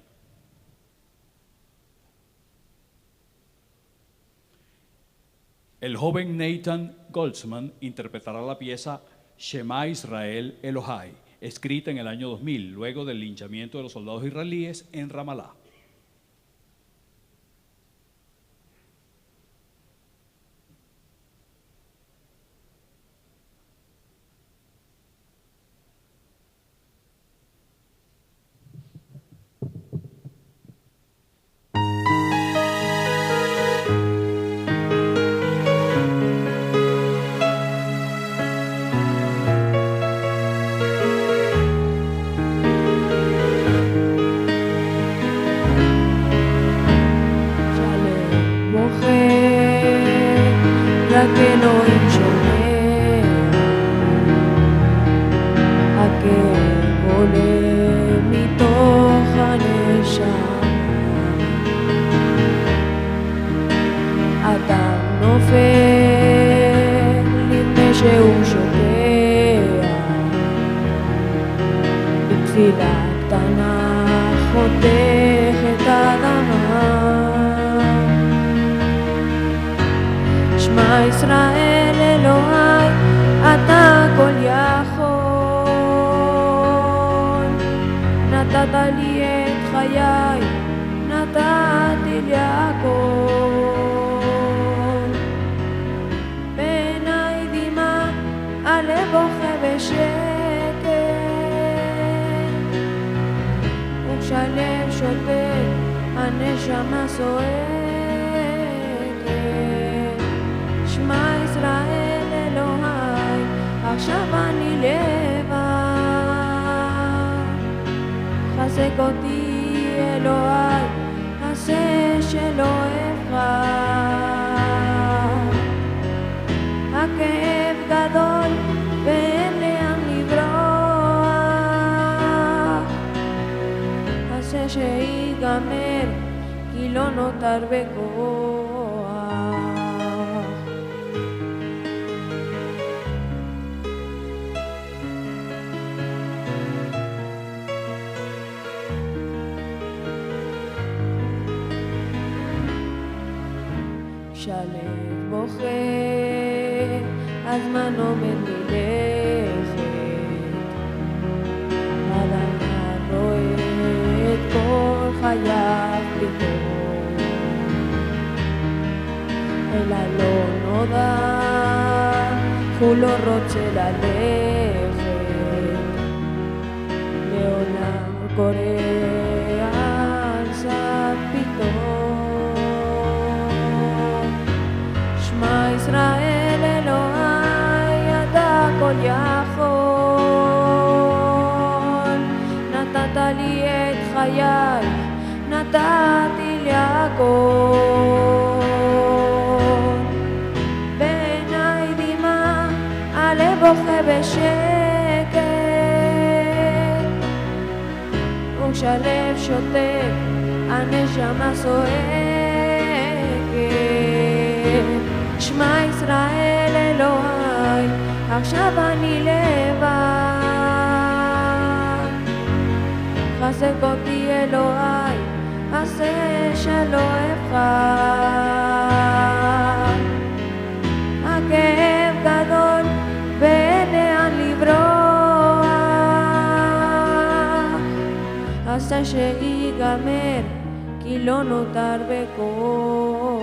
Speaker 1: El joven Nathan Goldsman interpretará la pieza Shema Israel Elohai, escrita en el año 2000, luego del linchamiento de los soldados israelíes en Ramalá.
Speaker 9: כשהוא שוקע בתפילה קטנה חותך את האדמה. שמע ישראל אלוהי אתה כל יכול, נתת לי את חיי, נתתי לי הכל. בעיניי דמעה, הלב בוכה בשקט, וכשהלב שותק, הנשמה צועקת. שמע ישראל אלוהי, עכשיו אני לבד, חזק אותי אלוהי, עשה שלא אבחר. הכאב גדול ואין לאן לברוח, עשה שיגמר כי לא נותר בכוח. כשהלב בוכה, הזמן עומד מלכת, האדם רואה את כל חייו פתאום, אל הלא נודע, הוא לא רוצה ללכת, לעולם קורא על סף פתאום. שמע ישראל אלוהי אתה כל יכול, נתת לי את חיי, נתתי לי הכל. בעיניי דמעה, הלב בוכה בשקט, וכשהלב שותק, הנשמה צועקת. שמע ישראל אלוהי, עכשיו אני לבד, חזק אותי אלוהי, עשה שלא אבחר. הכאב גדול ואין לאן לברוח, עשה שיגמר כי לא נותר בכוח.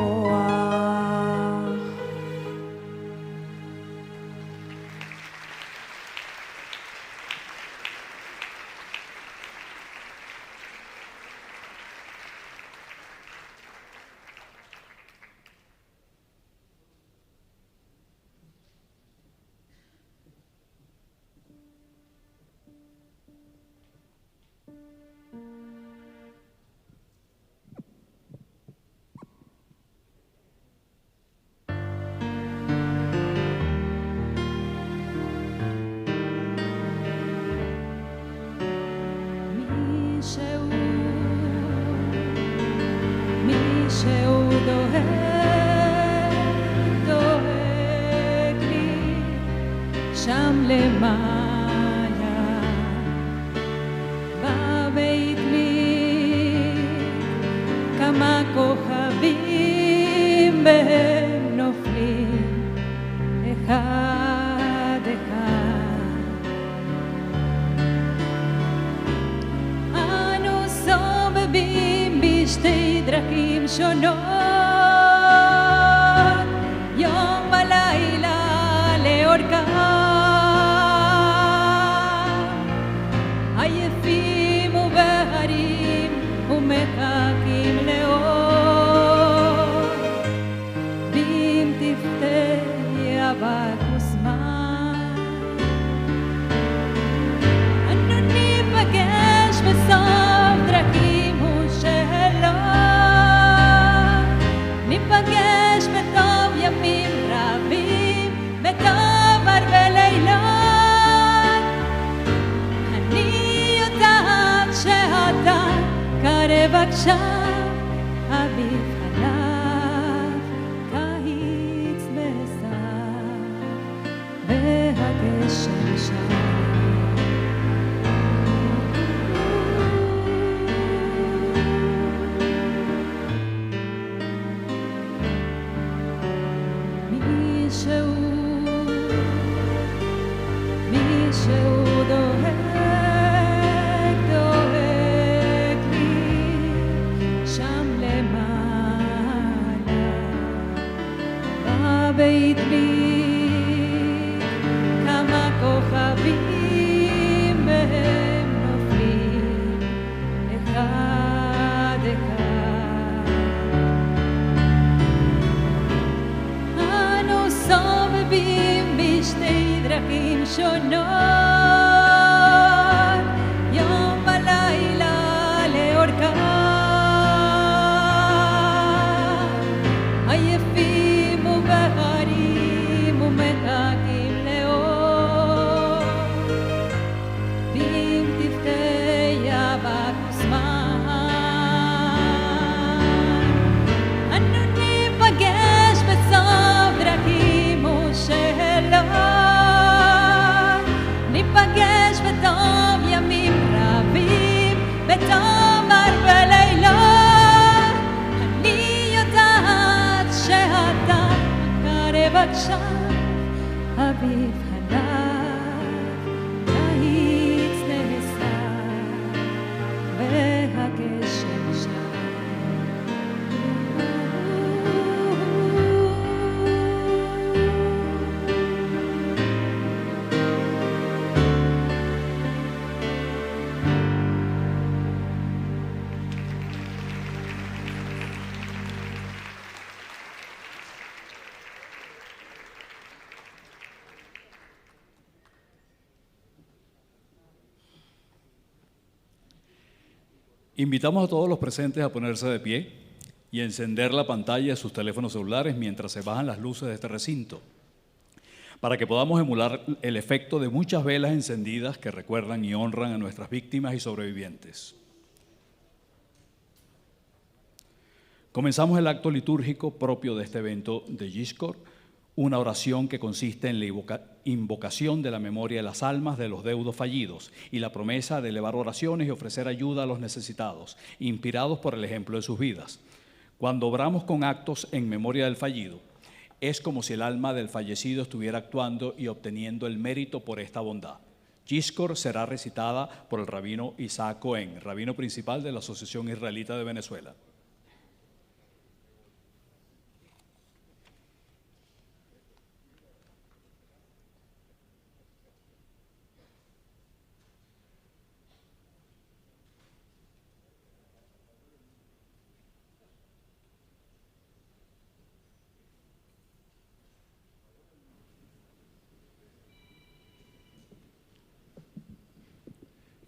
Speaker 12: שהוא דואג לי שם למעלה בבית לי כמה כוכבים בהם נופלים אחד אחד. אנו סובבים בשתי דרכים שונות, יום ולילה לאורכם, עייפים ובהרים ומחכים לאור, בים תפתח אבק וזמן. אנו ניפגש בסוף דרכים ניפגש בטוב ימים רבים, בטוב הרבה לילות. אני יודעת שאתה קרב עכשיו, אביב חלב, קיץ בסף, הגשם שם. מישהו דואג לי שם למעלה בבית לי כמה כוכבים והם נופלים אחד אחד. אנו סובבים בשתי דרכים שונות יום ולילה לאורכם, עייפים ובהרים ומחכים לאור, ואם תפתח בזמן אנו ניפגש בסוף דרכים ושאלות, ניפגש בתום ימים רבים, בתום הרבה לילות. אני יודעת שאתה קרב עכשיו, אביב עליו קיץ נעשה והגשם שם.
Speaker 1: Invitamos a todos los presentes a ponerse de pie y encender la pantalla de sus teléfonos celulares mientras se bajan las luces de este recinto, para que podamos emular el efecto de muchas velas encendidas que recuerdan y honran a nuestras víctimas y sobrevivientes. Comenzamos el acto litúrgico propio de este evento de Yizkor, una oración que consiste en la invocación de la memoria de las almas de los deudos fallidos y la promesa de elevar oraciones y ofrecer ayuda a los necesitados, inspirados por el ejemplo de sus vidas. Cuando obramos con actos en memoria del fallido, es como si el alma del fallecido estuviera actuando y obteniendo el mérito por esta bondad. Yizkor será recitada por el rabino Isaac Cohen, rabino principal de la Asociación Israelita de Venezuela.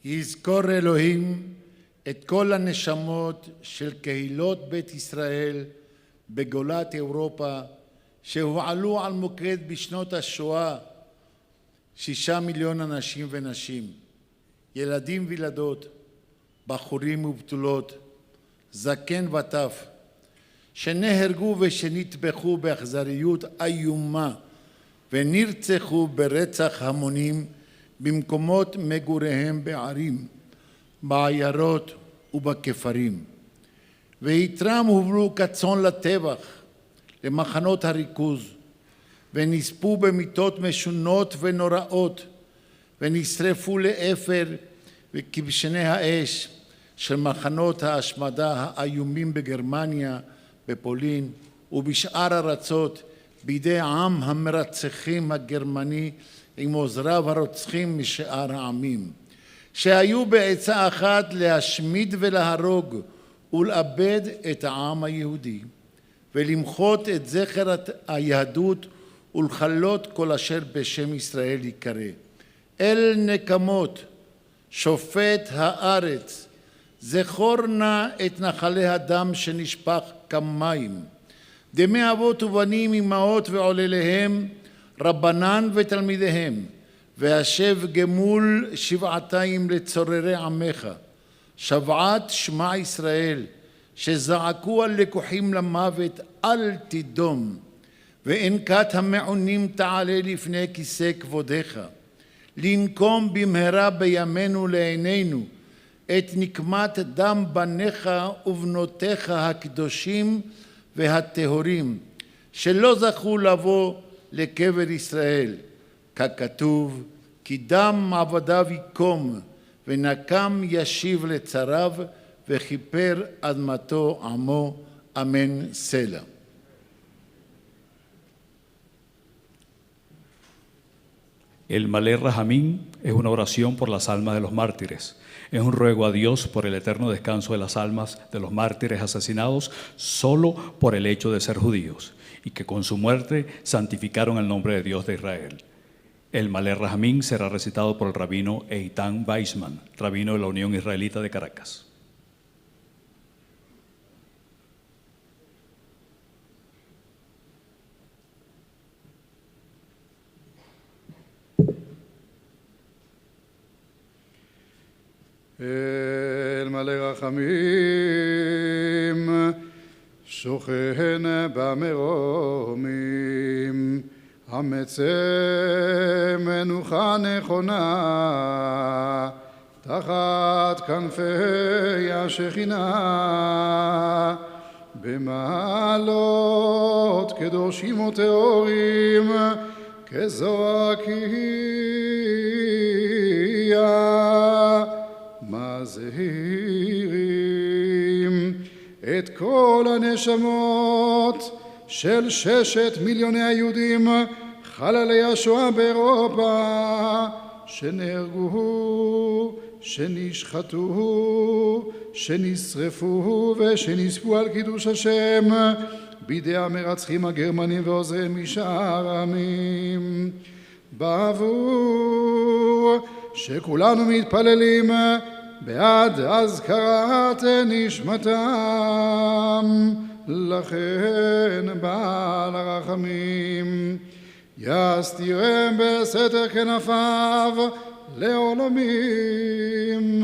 Speaker 13: יזכור אלוהים את כל הנשמות של קהילות בית ישראל בגולת אירופה שהועלו על מוקד בשנות השואה 6 מיליון אנשים ונשים, ילדים וילדות, בחורים ובתולות, זקן וטף, שנהרגו ושנטבחו באכזריות איומה ונרצחו ברצח המונים במקומות מגוריהם בערים, בעיירות ובכפרים. ויתרם הובלו כצאן לטבח, למחנות הריכוז, ונספו במיתות משונות ונוראות, ונשרפו לאפר וכבשני האש של מחנות ההשמדה האיומים בגרמניה, בפולין ובשאר ארצות, בידי עם המרצחים הגרמני עם עוזריו הרוצחים משאר העמים, שהיו בעצה אחת להשמיד ולהרוג ולאבד את העם היהודי, ולמחות את זכר היהדות ולכלות כל אשר בשם ישראל יקרא. אל נקמות, שופט הארץ, זכור נא את נחלי הדם שנשפך כמים, דמי אבות ובנים, אמהות ועולליהם, רבנן ותלמידיהם, והשב גמול שבעתיים לצוררי עמך, שבעת שמע ישראל, שזעקו על לקוחים למוות אל תדום, ואין כת המעונים תעלה לפני כיסא כבודך, לנקום במהרה בימינו לעינינו את נקמת דם בניך ובנותיך הקדושים והטהורים, שלא זכו לבוא לקבר ישראל, ככתוב, כי דם עבדיו יקום, ונקם ישיב לצריו, וכיפר אדמתו עמו, אמן סלע.
Speaker 1: El Malé Rahamín es una oración por las almas de los mártires. Es un ruego a Dios por el eterno descanso de las almas de los mártires asesinados solo por el hecho de ser judíos y que con su muerte santificaron el nombre de Dios de Israel. El Malé Rahamín será recitado por el rabino Eitan Weizmann, rabino de la Unión Israelita de Caracas.
Speaker 14: אל מלא רחמים, שוכן במרומים, המצא מנוחה נכונה, תחת כנפי השכינה, במעלות קדושים וטהורים, כזועקיה. מזהירים את כל הנשמות של 6 מיליוני היהודים חללי השואה באירופה שנהרגו, שנשחטו, שנשרפו ושנספו על קידוש השם בידי המרצחים הגרמנים ועוזריהם משאר העמים. בעבור שכולנו מתפללים בעד אזכרת נשמתם, לכן בעל הרחמים יסתירם בסתר כנפיו לעולמים,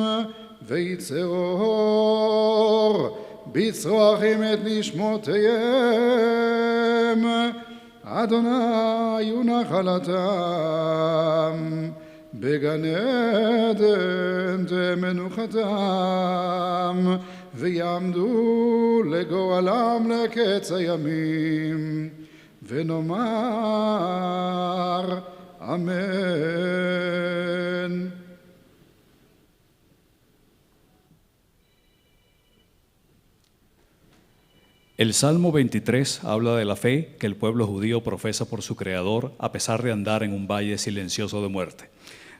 Speaker 14: ויצר אור בצרוחים את נשמותיהם, אדוני הוא נחלתם, בגן עדן מנוחתם, ויעמדו לגורלם לקץ הימים, ונאמר אמן.
Speaker 1: El Salmo 23 habla de la fe que el pueblo judío profesa por su Creador a pesar de andar en un valle silencioso de muerte.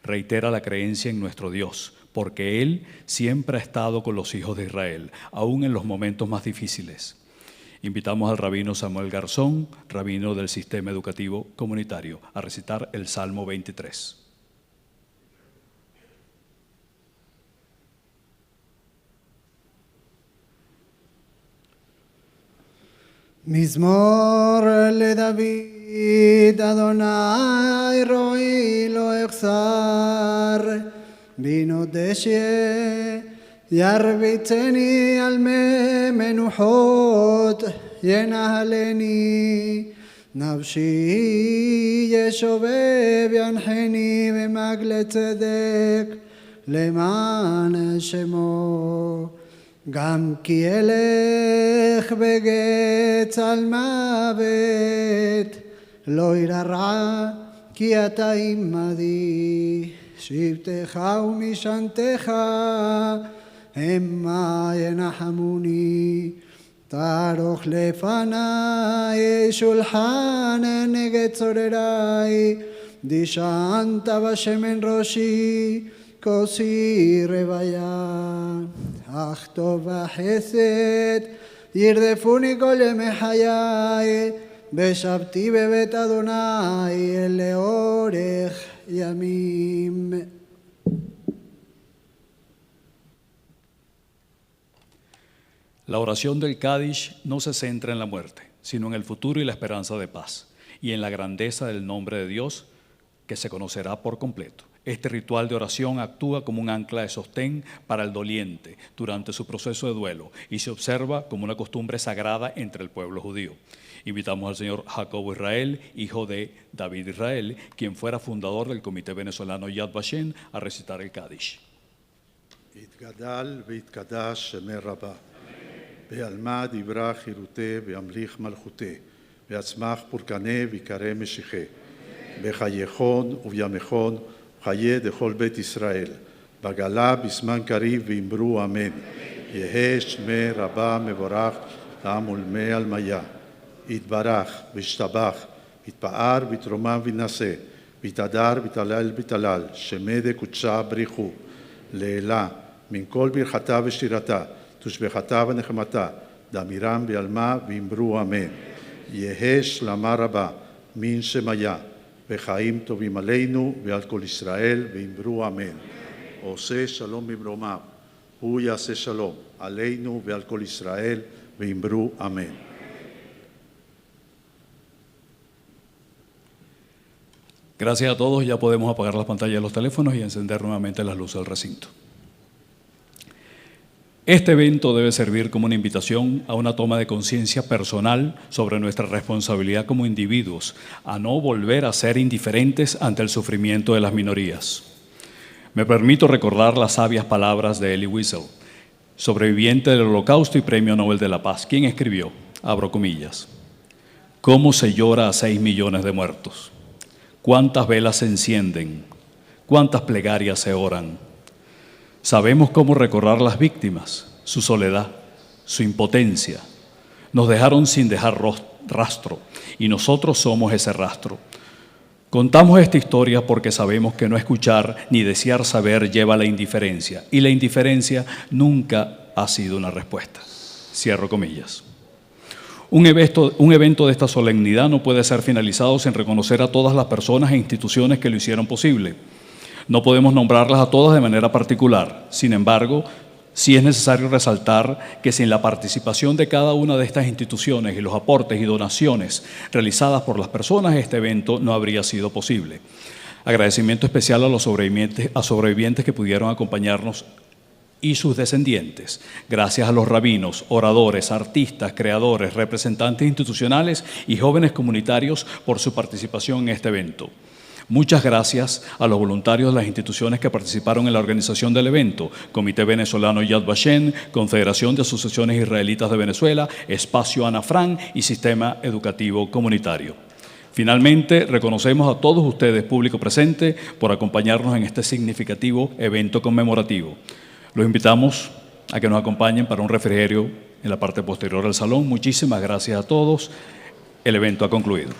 Speaker 1: Reitera la creencia en nuestro Dios, porque Él siempre ha estado con los hijos de Israel, aún en los momentos más difíciles. Invitamos al rabino Samuel Garzón, rabino del Sistema Educativo Comunitario, a recitar el Salmo 23.
Speaker 2: מזמור לדוד, אדוני רואי לא אחסר, בינו דשא ירביצני על מי מנוחות, ינהלני, נפשי ישובב ינחני במגלי צדק, למען שמו. גם כי אלך בגץ על מוות, לא ירא רע, כי אתה עמדי, שבטך ומשענתך המה ינחמוני. תערוך לפני שולחן נגד צורריי, דשנת בשמן ראשי, כוסי רוויה. אך טוב וחסד ירדפוני כל ימי חיי, בשבתי בבית אדוני לאורך ימים.
Speaker 1: La oración del Kadish no se centra en la muerte, sino en el futuro y la esperanza de paz, y en la grandeza del nombre de Dios que se conocerá por completo. Este ritual de oración actúa como un ancla de sostén para el doliente durante su proceso de duelo y se observa como una costumbre sagrada entre el pueblo judío. Invitamos al señor Jacobo Israel, hijo de David Israel, quien fuera fundador del Comité Venezolano Yad Vashem, a recitar el Kaddish.
Speaker 14: יתגדל ויתקדש שמי רבה, בעלמא דיברה חירותי וימליך מלכותי, ויצמח פורקנה ויקרא משיחי, בחייכון ובימיכון חיי דכל בית ישראל, בגלה בזמן קריב ואמרו אמן, יהא שמי רבה מבורך לעם ולמי עלמיה, יתברך וישתבח, יתפאר ויתרומם וינשא, ויתהדר ויתהלל ויתהלל, שמי דקודשה בריחו, לעילה מן כל ברכתה ושירתה, תושבחתה ונחמתה, דמירם בעלמה ואמרו אמן. יהא שלמה רבה מן שמיה, וחיים טובים עלינו ועל כל ישראל ואמרו אמן. עושה שלום במרומיו, הוא יעשה שלום עלינו ועל כל ישראל ואמרו אמן.
Speaker 1: Gracias a todos, ya podemos apagar las pantallas de los teléfonos y encender nuevamente las luces del recinto. Este evento debe servir como una invitación a una toma de conciencia personal sobre nuestra responsabilidad como individuos, a no volver a ser indiferentes ante el sufrimiento de las minorías. Me permito recordar las sabias palabras de Elie Wiesel, sobreviviente del Holocausto y Premio Nobel de la Paz, quien escribió, abro comillas, ¿cómo se llora a 6 millones de muertos? ¿Cuántas velas se encienden? ¿Cuántas plegarias se oran? Sabemos cómo recordar las víctimas, su soledad, su impotencia. Nos dejaron sin dejar rastro y nosotros somos ese rastro. Contamos esta historia porque sabemos que no escuchar ni desear saber lleva a la indiferencia y la indiferencia nunca ha sido una respuesta. Cierro comillas. Un evento de esta solemnidad no puede ser finalizado sin reconocer a todas las personas e instituciones que lo hicieron posible. No podemos nombrarlas a todas de manera particular. Sin embargo, sí es necesario resaltar que sin la participación de cada una de estas instituciones y los aportes y donaciones realizadas por las personas, este evento no habría sido posible. Agradecimiento especial a los sobrevivientes que pudieron acompañarnos y sus descendientes. Gracias a los rabinos, oradores, artistas, creadores, representantes institucionales y jóvenes comunitarios por su participación en este evento. Muchas gracias a los voluntarios de las instituciones que participaron en la organización del evento, Comité Venezolano Yad Vashem, Confederación de Asociaciones Israelitas de Venezuela, Espacio Ana Frank y Sistema Educativo Comunitario. Finalmente, reconocemos a todos ustedes, público presente, por acompañarnos en este significativo evento conmemorativo. Los invitamos a que nos acompañen para un refrigerio en la parte posterior del salón. Muchísimas gracias a todos. El evento ha concluido.